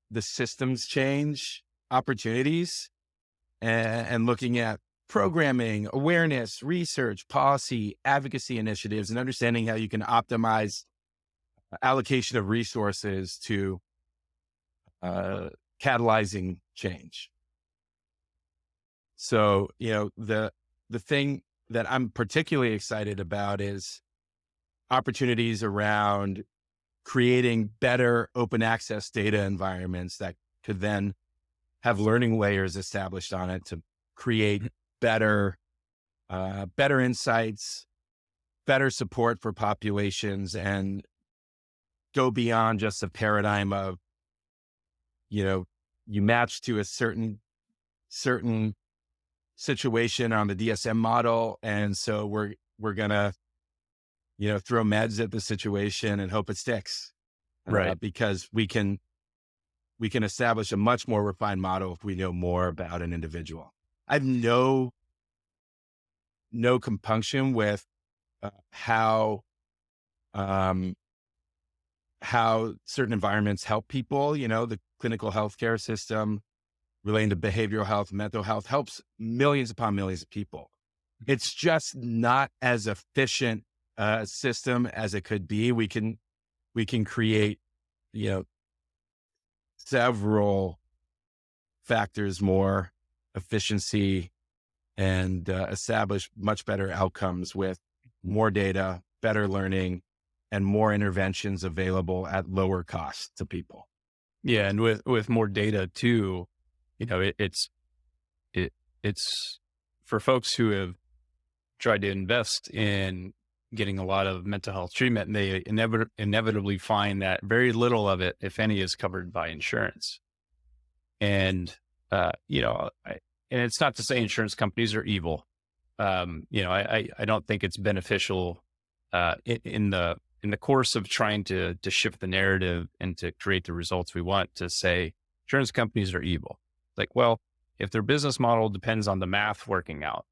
the systems change opportunities and looking at programming, awareness, research, policy, advocacy initiatives, and understanding how you can optimize allocation of resources to catalyzing change. So, the thing that I'm particularly excited about is opportunities around creating better open access data environments that could then have learning layers established on it to create better insights, better support for populations, and go beyond just a paradigm of, you match to a certain situation on the DSM model. And so we're going to, throw meds at the situation and hope it sticks. Right. Because we can establish a much more refined model if we know more about an individual. I have no compunction with how certain environments help people. The clinical healthcare system relating to behavioral health, mental health helps millions upon millions of people. It's just not as efficient a system as it could be. We can create, several factors more efficiency and establish much better outcomes with more data, better learning, and more interventions available at lower cost to people. Yeah. And with more data too, it's for folks who have tried to invest in getting a lot of mental health treatment, and they inevitably find that very little of it, if any, is covered by insurance. And, and it's not to say insurance companies are evil. I don't think it's beneficial, in the course of trying to shift the narrative and to create the results we want, to say insurance companies are evil. Like, well, if their business model depends on the math working out,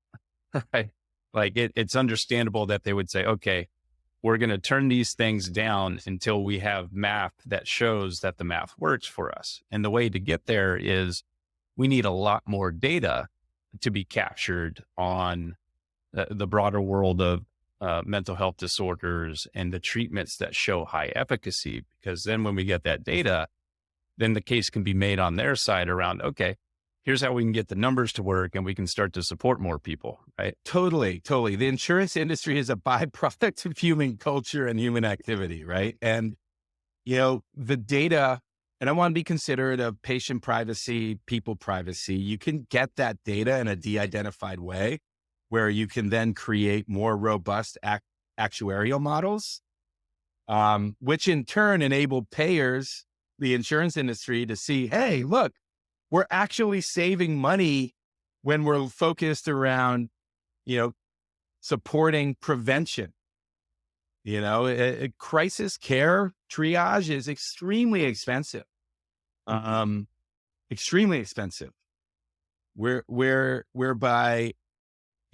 right? Like it's understandable that they would say, okay, we're going to turn these things down until we have math that shows that the math works for us. And the way to get there is we need a lot more data to be captured on the broader world of mental health disorders and the treatments that show high efficacy. Because then when we get that data, then the case can be made on their side around, okay, here's how we can get the numbers to work and we can start to support more people, right? Totally. The insurance industry is a byproduct of human culture and human activity, right? And, the data, and I want to be considerate of patient privacy, people privacy. You can get that data in a de-identified way where you can then create more robust actuarial models, which in turn enable payers, the insurance industry, to see, hey, look, we're actually saving money when we're focused around, supporting prevention. Crisis care triage is extremely expensive, whereby,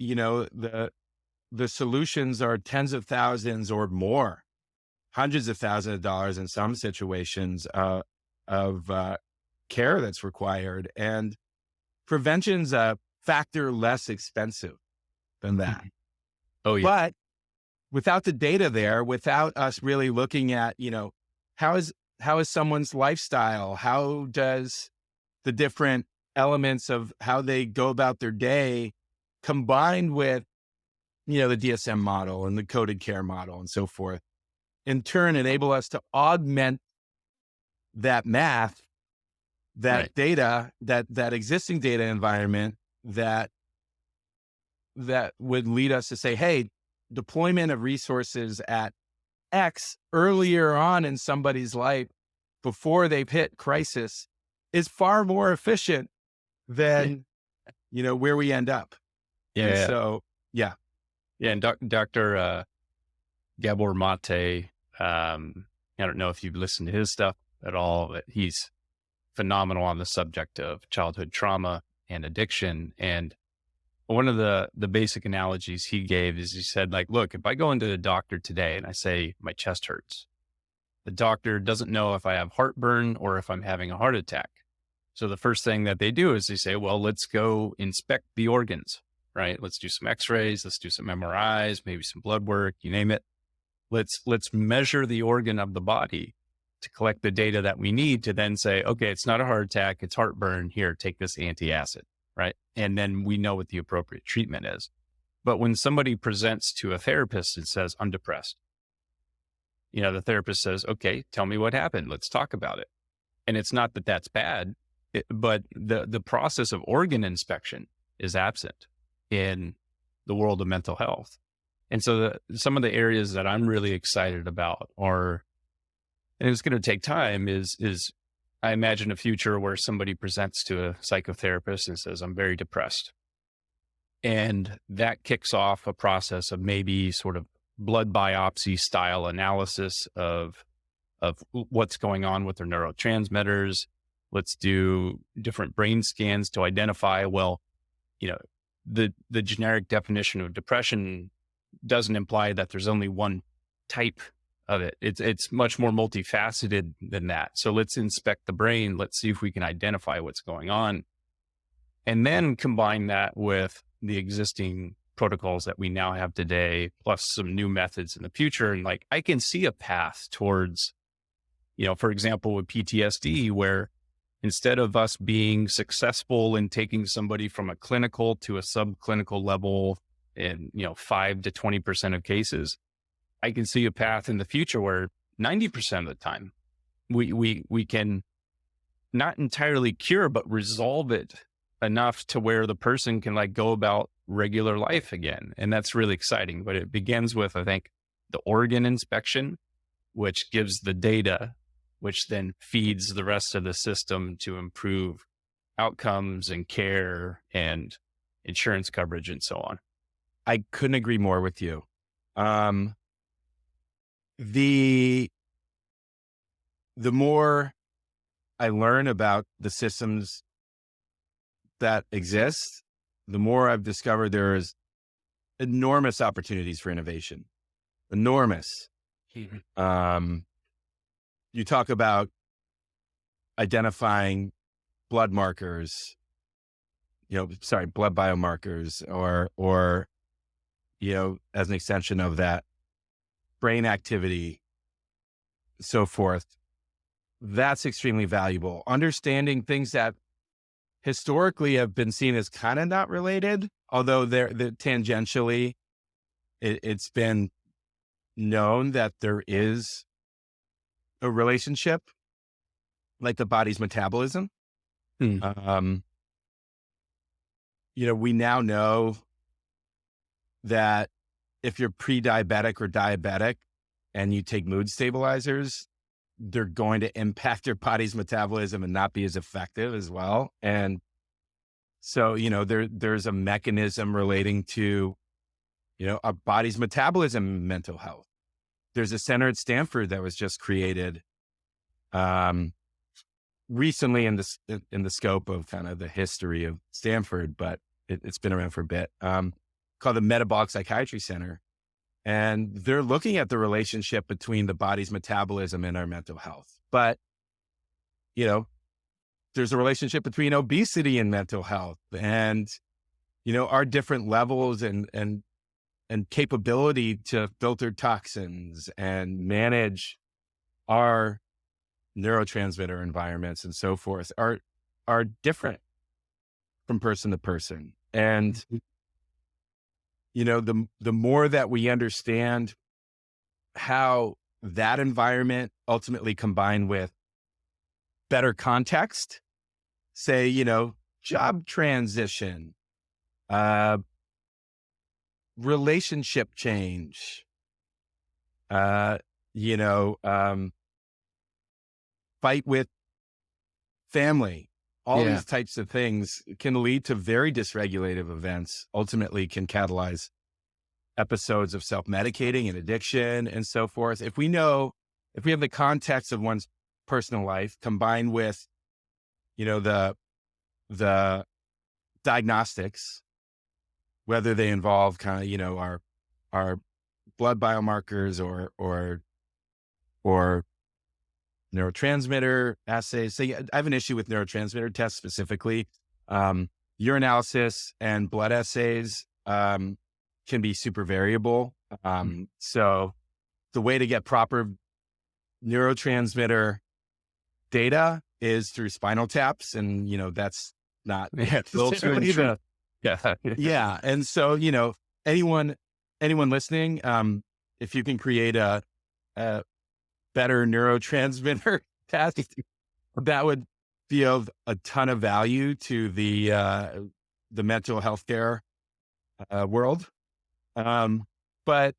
the solutions are tens of thousands or more, hundreds of thousands of dollars in some situations of care that's required, and prevention's a factor less expensive than that. Oh yeah. But without the data there, without us really looking at, how is someone's lifestyle, how does the different elements of how they go about their day combined with, the DSM model and the coded care model and so forth, in turn enable us to augment that math, that right. data, that existing data environment that would lead us to say, hey, deployment of resources at X earlier on in somebody's life before they've hit crisis is far more efficient than, where we end up. Yeah. And so, yeah. Yeah. And Dr. Gabor Mate, I don't know if you've listened to his stuff at all, but he's phenomenal on the subject of childhood trauma and addiction. And one of the basic analogies he gave is he said, like, look, if I go into the doctor today and I say my chest hurts, the doctor doesn't know if I have heartburn or if I'm having a heart attack. So the first thing that they do is they say, well, let's go inspect the organs, right? Let's do some x-rays, let's do some MRIs, maybe some blood work, you name it. Let's measure the organ of the body to collect the data that we need to then say, okay, it's not a heart attack, it's heartburn. Here, take this antacid, right? And then we know what the appropriate treatment is. But when somebody presents to a therapist and says, I'm depressed, the therapist says, okay, tell me what happened. Let's talk about it. And it's not that that's bad, but the process of organ inspection is absent in the world of mental health. And so some of the areas that I'm really excited about are, and it's going to take time, is I imagine a future where somebody presents to a psychotherapist and says, I'm very depressed. And that kicks off a process of maybe sort of blood biopsy style analysis of what's going on with their neurotransmitters. Let's do different brain scans to identify, well, the generic definition of depression doesn't imply that there's only one type of it. It's much more multifaceted than that. So let's inspect the brain. Let's see if we can identify what's going on. And then combine that with the existing protocols that we now have today, plus some new methods in the future. And I can see a path towards, for example, with PTSD, where instead of us being successful in taking somebody from a clinical to a subclinical level in, 5 to 20% of cases, I can see a path in the future where 90% of the time we can not entirely cure, but resolve it enough to where the person can go about regular life again. And that's really exciting. But it begins with, I think, the organ inspection, which gives the data, which then feeds the rest of the system to improve outcomes and care and insurance coverage and so on. I couldn't agree more with you. The more I learn about the systems that exist, the more I've discovered there is enormous opportunities for innovation. Enormous. Mm-hmm. You talk about identifying blood markers, blood biomarkers, or as an extension of that, brain activity, so forth. That's extremely valuable. Understanding things that historically have been seen as kind of not related, although they're tangentially, it's been known that there is a relationship, like the body's metabolism. We now know that if you're pre-diabetic or diabetic and you take mood stabilizers, they're going to impact your body's metabolism and not be as effective as well. And so, there's a mechanism relating to, our body's metabolism and mental health. There's a center at Stanford that was just created recently in the scope of kind of the history of Stanford, but it's been around for a bit, called the Metabolic Psychiatry Center. And they're looking at the relationship between the body's metabolism and our mental health. But, there's a relationship between obesity and mental health and, our different levels and capability to filter toxins and manage our neurotransmitter environments and so forth are different from person to person. And the more that we understand how that environment ultimately combined with better context, say, job transition, relationship change, fight with family, all these types of things can lead to very dysregulative events, ultimately can catalyze episodes of self-medicating and addiction and so forth. If we have the context of one's personal life combined with, the diagnostics, whether they involve kind of, our blood biomarkers or neurotransmitter assays. So I have an issue with neurotransmitter tests specifically. urinalysis and blood assays can be super variable. So the way to get proper neurotransmitter data is through spinal taps. And, that's not necessarily the, Yeah. yeah. And so, anyone listening, if you can create a better neurotransmitter test, that would be of a ton of value to the mental health care world. But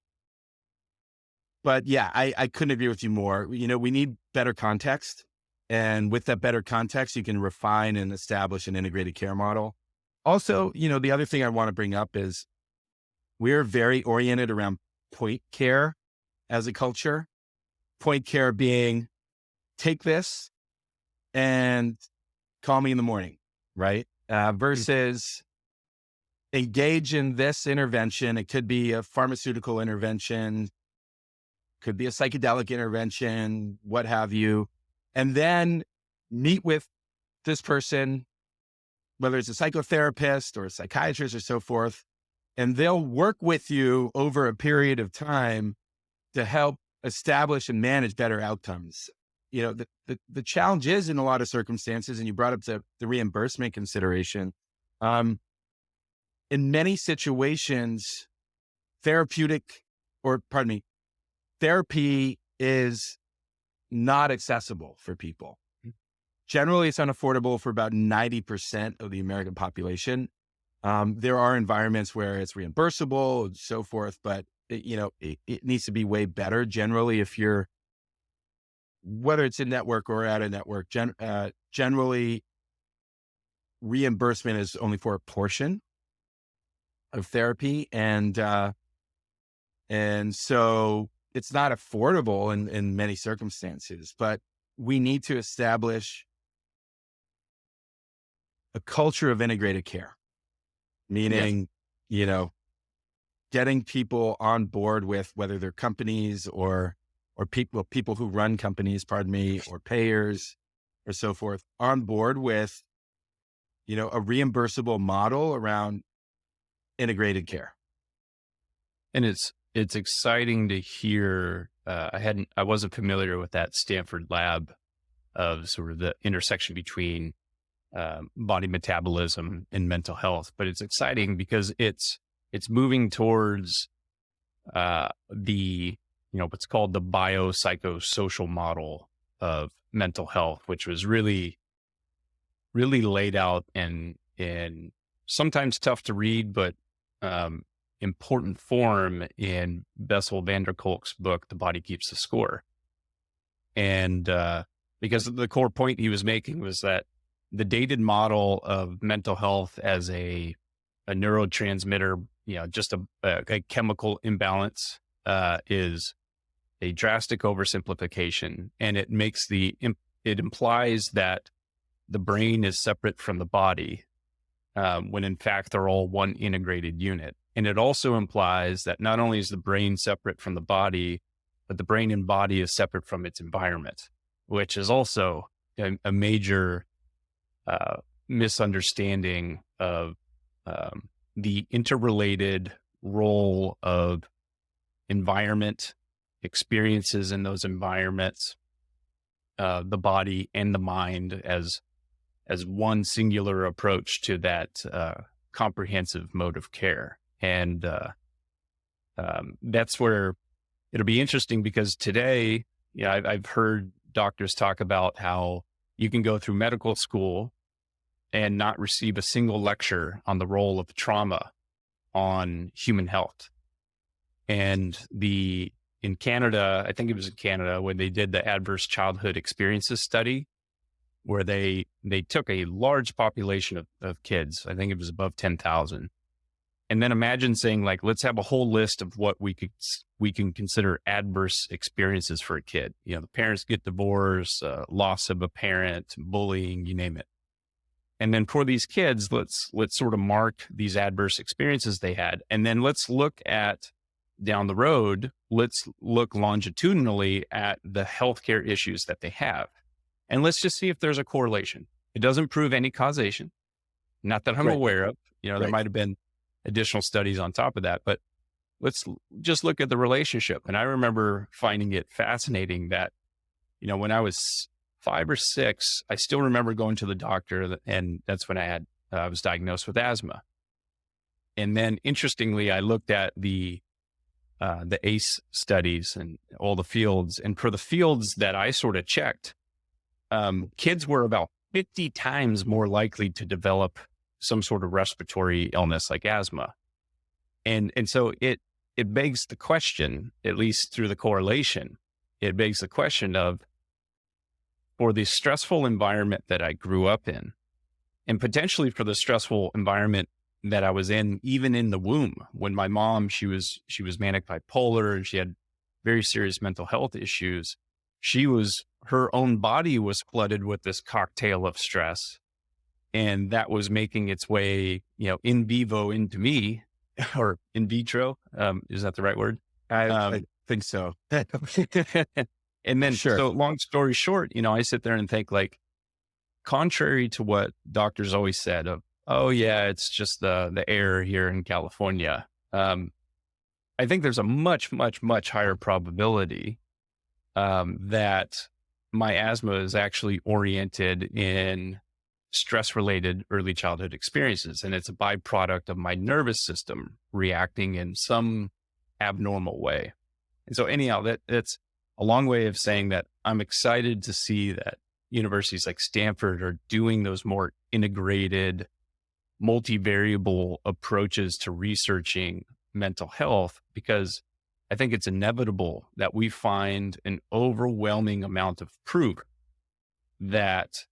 yeah, I couldn't agree with you more. We need better context. And with that better context, you can refine and establish an integrated care model. Also, the other thing I want to bring up is we're very oriented around point care as a culture. Point care being, take this and call me in the morning, right? Versus engage in this intervention. It could be a pharmaceutical intervention, could be a psychedelic intervention, what have you. And then meet with this person, whether it's a psychotherapist or a psychiatrist or so forth, and they'll work with you over a period of time to help establish and manage better outcomes. The challenge is in a lot of circumstances, and you brought up the reimbursement consideration. In many situations, therapy is not accessible for people. Generally, it's unaffordable for about 90% of the American population. There are environments where it's reimbursable and so forth, but it needs to be way better. Generally, whether it's in network or out of network, generally reimbursement is only for a portion of therapy. And so it's not affordable in many circumstances, but we need to establish a culture of integrated care, meaning, getting people on board with, whether they're companies or people who run companies, or payers or so forth, on board with, a reimbursable model around integrated care. And it's exciting to hear. I wasn't familiar with that Stanford lab of sort of the intersection between body metabolism and mental health, but it's exciting because it's moving towards the what's called the biopsychosocial model of mental health, which was really laid out in sometimes tough to read, but important form in Bessel van der Kolk's book, The Body Keeps the Score. And because the core point he was making was that the dated model of mental health as a neurotransmitter, just a chemical imbalance, is a drastic oversimplification. And it implies that the brain is separate from the body, when in fact they're all one integrated unit. And it also implies that not only is the brain separate from the body, but the brain and body is separate from its environment, which is also a major misunderstanding of the interrelated role of environment, experiences in those environments, the body and the mind as one singular approach to that comprehensive mode of care. And that's where it'll be interesting, because today, I've heard doctors talk about how you can go through medical school and not receive a single lecture on the role of trauma on human health. And in Canada, I think it was in Canada, when they did the adverse childhood experiences study, where they took a large population of kids, I think it was above 10,000. And then imagine saying, like, let's have a whole list of what we can consider adverse experiences for a kid. The parents get divorced, loss of a parent, bullying, you name it. And then for these kids, let's sort of mark these adverse experiences they had. And then let's look at down the road, let's look longitudinally at the healthcare issues that they have. And let's just see if there's a correlation. It doesn't prove any causation. Not that I'm Right. aware of, there Right. might've been additional studies on top of that, but just look at the relationship. And I remember finding it fascinating that, when I was 5 or 6, I still remember going to the doctor, and that's when I was diagnosed with asthma. And then interestingly, I looked at the ACE studies and all the fields. And for the fields that I sort of checked, kids were about 50 times more likely to develop some sort of respiratory illness like asthma. And so it begs the question, at least through the correlation, it begs the question of, for the stressful environment that I grew up in, and potentially for the stressful environment that I was in, even in the womb, when my mom, she was manic bipolar and she had very serious mental health issues. Her own body was flooded with this cocktail of stress, and that was making its way, in vivo into me, or in vitro. Is that the right word? I think so. And then, Sure. so long story short, I sit there and think, like, contrary to what doctors always said of, oh yeah, it's just the air here in California. I think there's a much, much, much higher probability that my asthma is actually oriented in stress-related early childhood experiences. And it's a byproduct of my nervous system reacting in some abnormal way. And so anyhow, that's a long way of saying that I'm excited to see that universities like Stanford are doing those more integrated, multivariable approaches to researching mental health, because I think it's inevitable that we find an overwhelming amount of proof that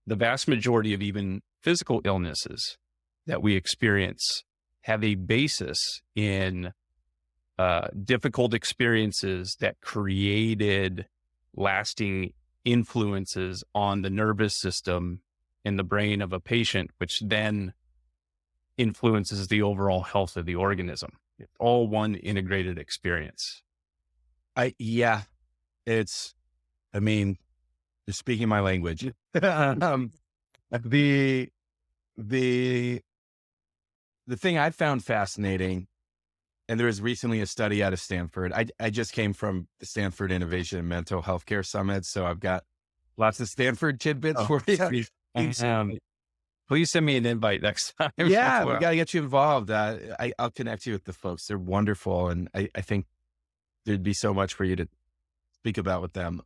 the vast majority of even physical illnesses that we experience have a basis in difficult experiences that created lasting influences on the nervous system in the brain of a patient, which then influences the overall health of the organism. It's all one integrated experience. You're speaking my language. The thing I found fascinating, and there was recently a study out of Stanford. I just came from the Stanford Innovation and Mental Healthcare Summit, so I've got lots of Stanford tidbits for you. Please send me an invite next time. Yeah, we got to get you involved. I'll connect you with the folks. They're wonderful, and I think there'd be so much for you to speak about with them.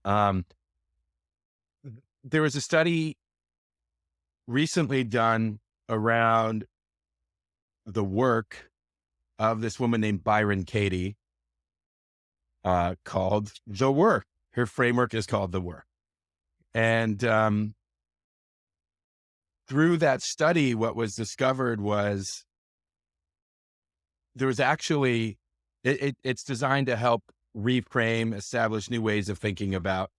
There was a study recently done around the work of this woman named Byron Katie, called The Work. Her framework is called The Work. And through that study, what was discovered was there was actually, it's designed to help reframe, establish new ways of thinking about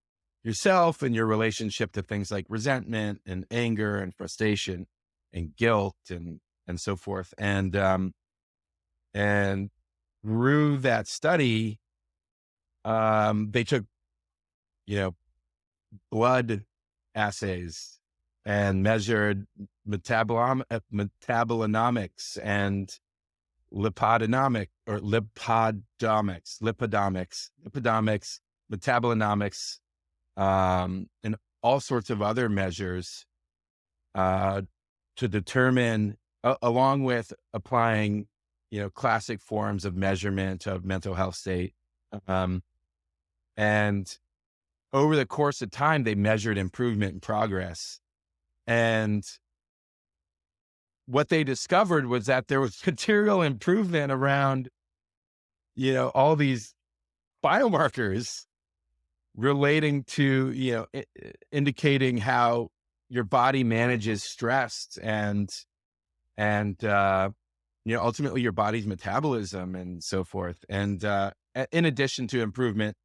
yourself and your relationship to things like resentment and anger and frustration and guilt and so forth. And through that study, they took, blood assays and measured metabolomics and lipodomics, metabolomics, and all sorts of other measures to determine, along with applying, classic forms of measurement of mental health state. And over the course of time, they measured improvement and progress. And what they discovered was that there was material improvement around, all these biomarkers relating to, indicating how your body manages stress and ultimately your body's metabolism and so forth. And in addition to improvement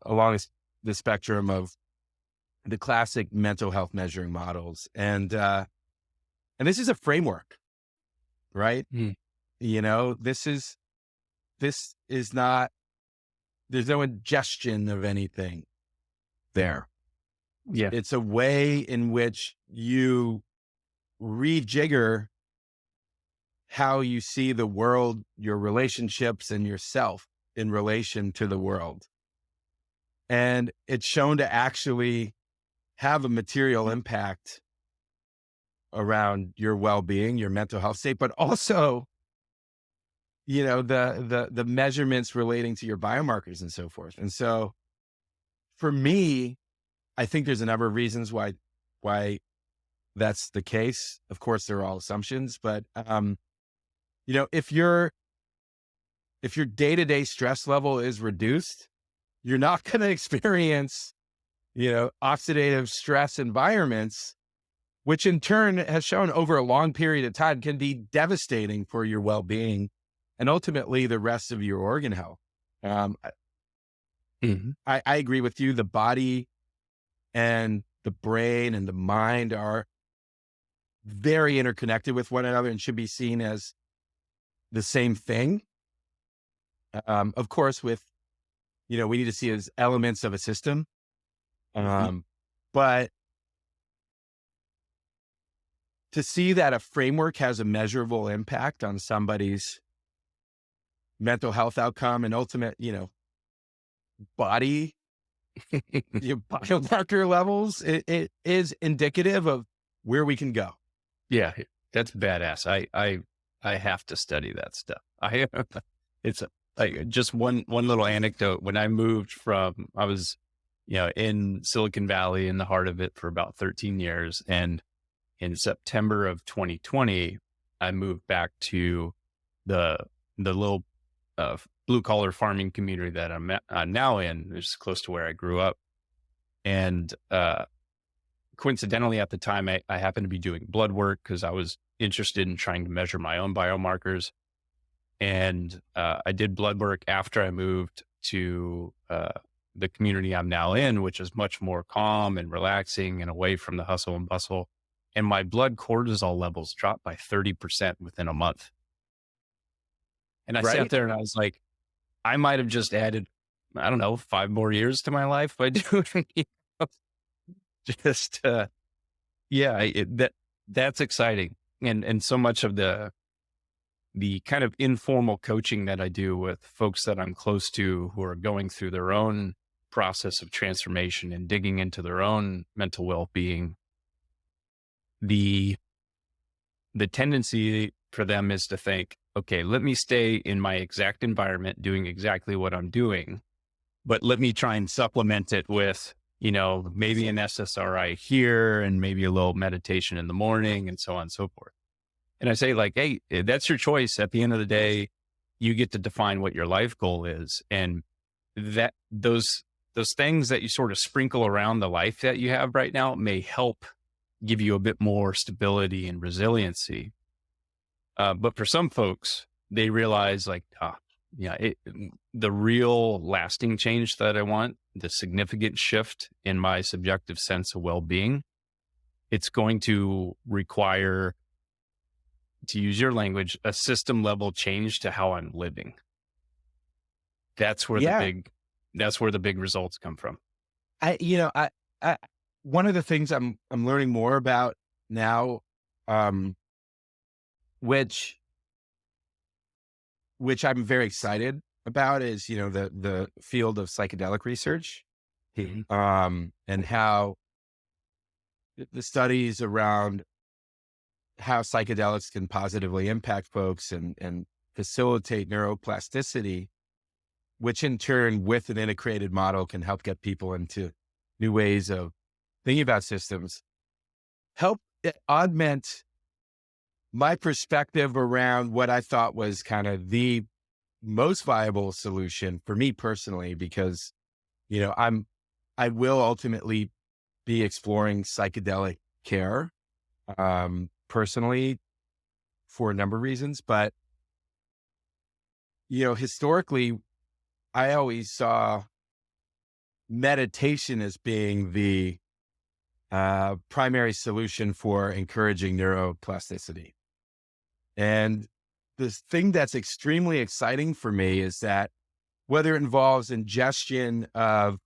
along the spectrum of the classic mental health measuring models. And this is a framework, right? This is not, there's no ingestion of anything there. Yeah. It's a way in which you rejigger how you see the world, your relationships, and yourself in relation to the world. And it's shown to actually have a material impact around your well-being, your mental health state, but also, the measurements relating to your biomarkers and so forth. And so for me, I think there's a number of reasons why that's the case. Of course, they're all assumptions, but if your day-to-day stress level is reduced, you're not going to experience, oxidative stress environments, which in turn has shown over a long period of time can be devastating for your well-being and ultimately the rest of your organ health. I agree with you. The body and the brain and the mind are very interconnected with one another and should be seen as the same thing. Of course, we need to see it as elements of a system. But to see that a framework has a measurable impact on somebody's mental health outcome and ultimate, body biomarker levels, it is indicative of where we can go. Yeah, that's badass. I have to study that stuff. It's like just one little anecdote. When I moved I was, in Silicon Valley in the heart of it for about 13 years. And in September of 2020, I moved back to the little blue collar farming community that I'm now in, which is close to where I grew up. And coincidentally, at the time, I happened to be doing blood work because I was interested in trying to measure my own biomarkers. And I did blood work after I moved to the community I'm now in, which is much more calm and relaxing and away from the hustle and bustle. And my blood cortisol levels dropped by 30% within a month. And I sat there and I was like, I might have just added, I don't know, 5 more years to my life by doing just, that's exciting. And so much of the kind of informal coaching that I do with folks that I'm close to who are going through their own process of transformation and digging into their own mental well-being, the tendency for them is to think, okay, let me stay in my exact environment doing exactly what I'm doing, but let me try and supplement it with, maybe an SSRI here and maybe a little meditation in the morning and so on and so forth. And I say like, hey, that's your choice. At the end of the day, you get to define what your life goal is. And that those things that you sort of sprinkle around the life that you have right now may help give you a bit more stability and resiliency. But for some folks, they realize like, the real lasting change that I want, the significant shift in my subjective sense of well-being, it's going to require, to use your language, a system level change to how I'm living. That's where the big results come from. One of the things I'm learning more about now, which I'm very excited about, is the field of psychedelic research, and how the studies around how psychedelics can positively impact folks and facilitate neuroplasticity, which in turn, with an integrated model, can help get people into new ways of thinking about systems, help augment my perspective around what I thought was kind of the most viable solution for me personally, because, I will ultimately be exploring psychedelic care, personally, for a number of reasons. But, historically, I always saw meditation as being the primary solution for encouraging neuroplasticity. And the thing that's extremely exciting for me is that whether it involves ingestion of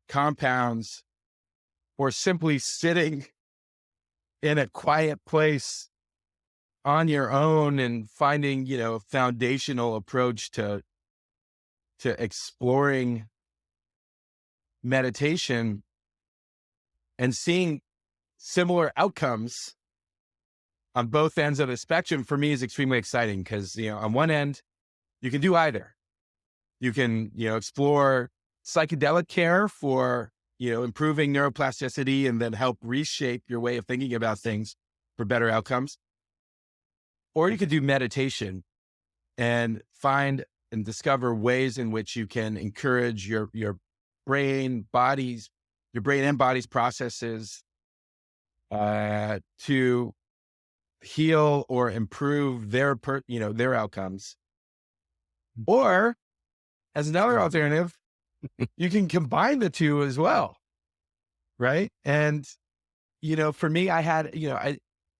compounds or simply sitting in a quiet place on your own and finding, a foundational approach to exploring meditation and seeing similar outcomes on both ends of the spectrum for me is extremely exciting because, on one end, you can do either. You can, explore psychedelic care for, improving neuroplasticity and then help reshape your way of thinking about things for better outcomes. Or you could do meditation and find and discover ways in which you can encourage your brain and body's processes to heal or improve their outcomes. Or as another alternative, you can combine the two as well. Right. And, for me, I had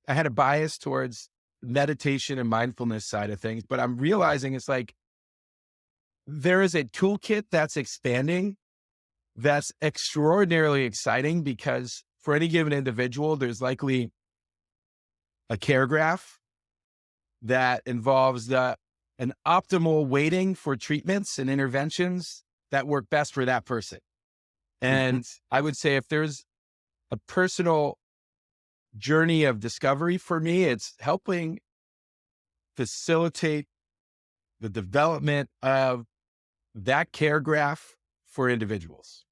a bias towards meditation and mindfulness side of things, but I'm realizing it's like there is a toolkit that's expanding that's extraordinarily exciting because for any given individual, there's likely a care graph that involves an optimal weighting for treatments and interventions that work best for that person. And I would say if there's a personal journey of discovery for me, it's helping facilitate the development of that care graph for individuals.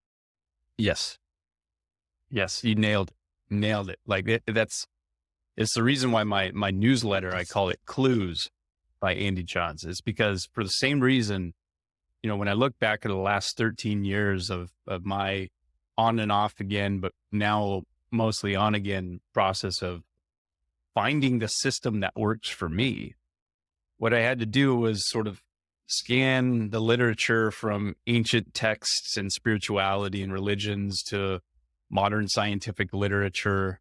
Yes. Yes. You nailed it. Like it's the reason why my newsletter, I call it Clues by Andy Johns, is because for the same reason, when I look back at the last 13 years of my on and off again, but now mostly on again process of finding the system that works for me, what I had to do was sort of scan the literature from ancient texts and spirituality and religions to modern scientific literature,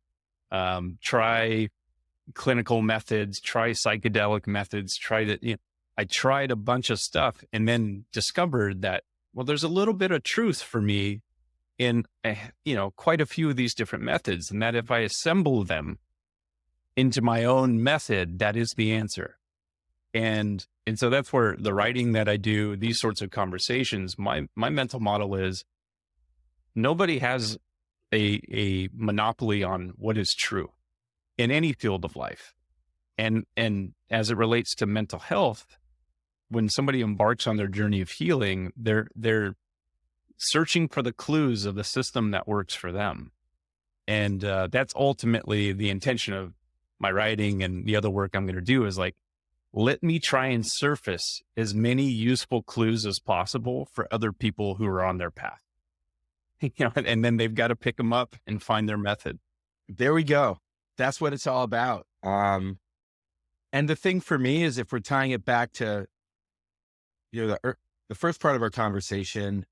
try clinical methods, try psychedelic methods, I tried a bunch of stuff and then discovered that, well, there's a little bit of truth for me in, quite a few of these different methods. And that if I assemble them into my own method, that is the answer. And so that's where the writing that I do, these sorts of conversations, my mental model is nobody has a monopoly on what is true in any field of life. And as it relates to mental health, when somebody embarks on their journey of healing, they're searching for the clues of the system that works for them. And that's ultimately the intention of my writing and the other work I'm going to do is like, let me try and surface as many useful clues as possible for other people who are on their path. And then they've got to pick them up and find their method. There we go. That's what it's all about. And the thing for me is if we're tying it back to, the first part of our conversation,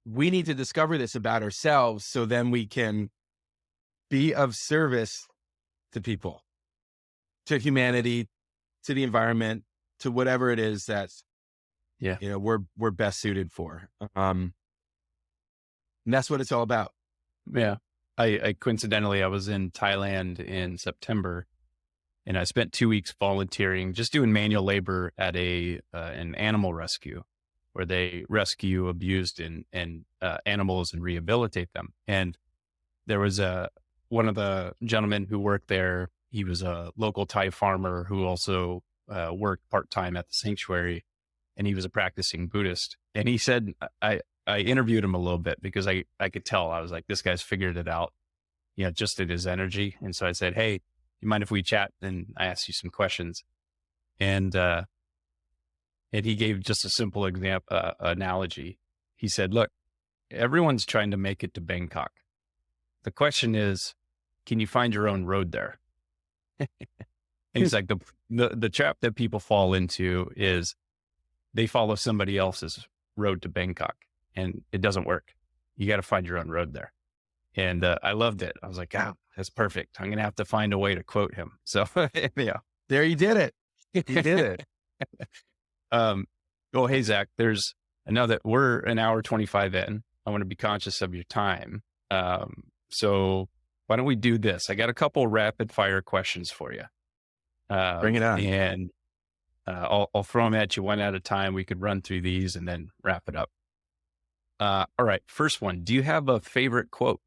we need to discover this about ourselves so then we can be of service to people, to humanity, to the environment, to whatever it is that's, we're best suited for. And that's what it's all about. Yeah. I coincidentally, I was in Thailand in September and I spent 2 weeks volunteering, just doing manual labor at an animal rescue where they rescue abused and animals and rehabilitate them. And there was one of the gentlemen who worked there. He was a local Thai farmer who also worked part-time at the sanctuary, and he was a practicing Buddhist. And he said, I interviewed him a little bit because I could tell. I was like, this guy's figured it out, just at his energy. And so I said, hey, you mind if we chat? And I asked you some questions. And he gave just a simple analogy. He said, look, everyone's trying to make it to Bangkok. The question is, can you find your own road there? And he's like, the trap that people fall into is they follow somebody else's road to Bangkok and it doesn't work. You got to find your own road there. And I loved it. I was like, that's perfect. I'm going to have to find a way to quote him. So yeah, there you did it. You did it. Oh, hey, Zach, I know that we're an hour 25 in. I want to be conscious of your time. So why don't we do this? I got a couple rapid fire questions for you. Bring it on. And I'll throw them at you one at a time. We could run through these and then wrap it up. All right. First one. Do you have a favorite quote?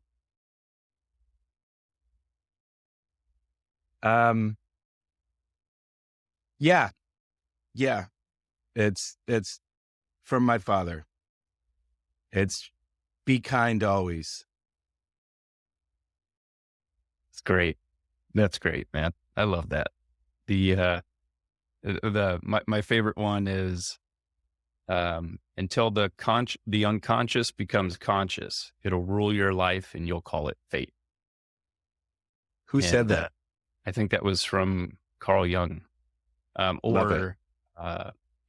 Yeah. Yeah. It's from my father. It's be kind always. It's great. That's great, man. I love that. My favorite one is, until the unconscious becomes conscious, it'll rule your life and you'll call it fate. Who said that? I think that was from Carl Jung. Love it.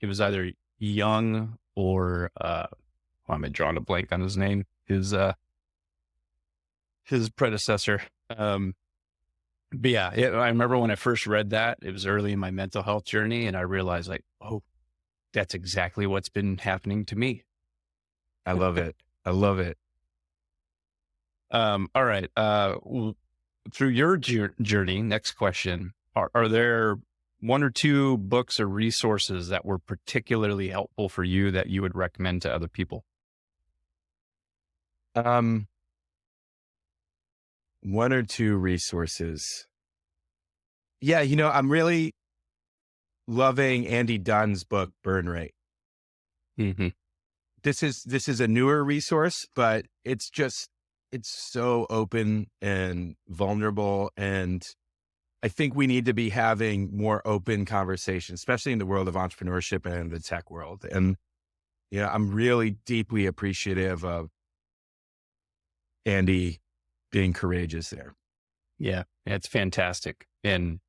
It was either Jung or, I'm drawing a blank on his name, his predecessor. But yeah, I remember when I first read that, it was early in my mental health journey, and I realized like, oh, that's exactly what's been happening to me. I love it. I love it. All right. Through your journey, next question, are there one or two books or resources that were particularly helpful for you that you would recommend to other people? One or two resources. Yeah, I'm really loving Andy Dunn's book, Burn Rate. Mm-hmm. This is a newer resource, but it's so open and vulnerable. And I think we need to be having more open conversations, especially in the world of entrepreneurship and the tech world. And, I'm really deeply appreciative of Andy being courageous there. Yeah, it's fantastic. And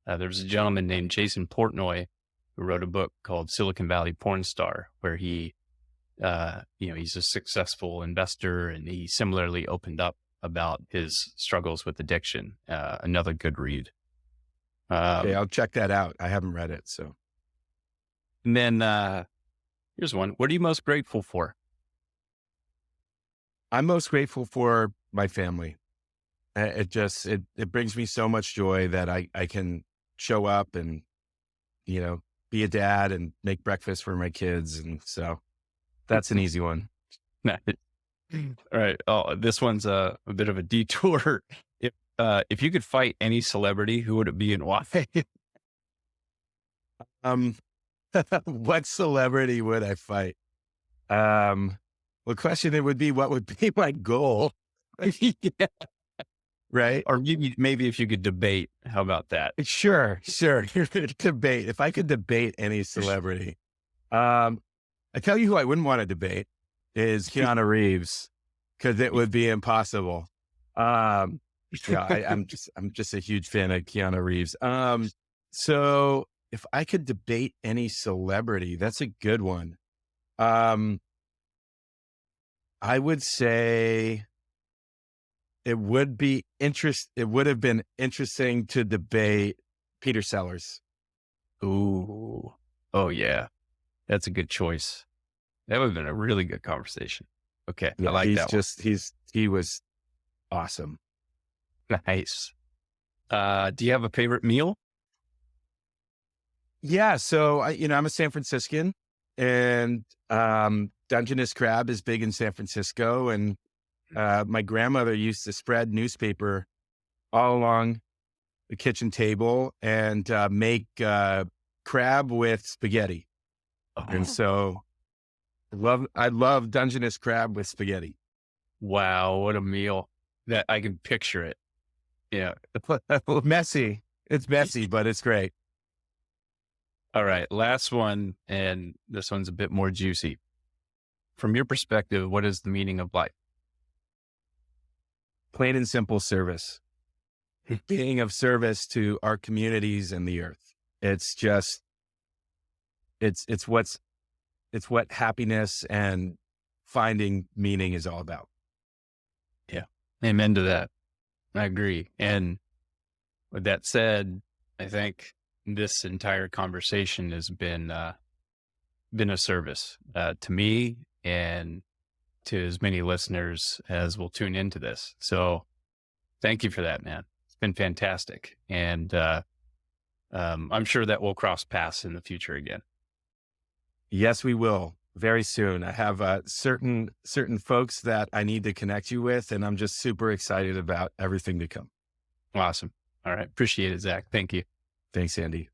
there was a gentleman named Jason Portnoy who wrote a book called Silicon Valley Porn Star, where he, he's a successful investor, and he similarly opened up about his struggles with addiction. Another good read. Okay, I'll check that out. I haven't read it. So, and then here's one. What are you most grateful for? I'm most grateful for my family. It brings me so much joy that I can show up and, be a dad and make breakfast for my kids. And so that's an easy one. All right. Oh, this one's a bit of a detour. If you could fight any celebrity, who would it be and why? What celebrity would I fight? Well, question it would be, what would be my goal? Yeah. Right. Or maybe if you could debate, how about that? Sure. Debate. If I could debate any celebrity, I tell you who I wouldn't want to debate is Keanu Reeves, because it would be impossible. I'm just a huge fan of Keanu Reeves. So if I could debate any celebrity, that's a good one. I would say it would have been interesting to debate Peter Sellers. Ooh. Oh yeah. That's a good choice. That would have been a really good conversation. Okay. Yeah, I like that one. He was awesome. Nice. Do you have a favorite meal? Yeah. So I'm a San Franciscan, and Dungeness crab is big in San Francisco. And my grandmother used to spread newspaper all along the kitchen table and make crab with spaghetti. Oh. And so I love Dungeness crab with spaghetti. Wow. What a meal. That I can picture it. Yeah. Messy. It's messy, but it's great. All right. Last one. And this one's a bit more juicy. From your perspective, what is the meaning of life? Plain and simple service. Being of service to our communities and the earth. It's what happiness and finding meaning is all about. Yeah. Amen to that. I agree. And with that said, I think this entire conversation has been a service to me and to as many listeners as will tune into this. So Thank you for that, man. It's been fantastic. And I'm sure that we'll cross paths in the future again. Yes, we will very soon. I have certain folks that I need to connect you with, and I'm just super excited about everything to come. Awesome. All right. Appreciate it, Zach. Thank you. Thanks, Andy.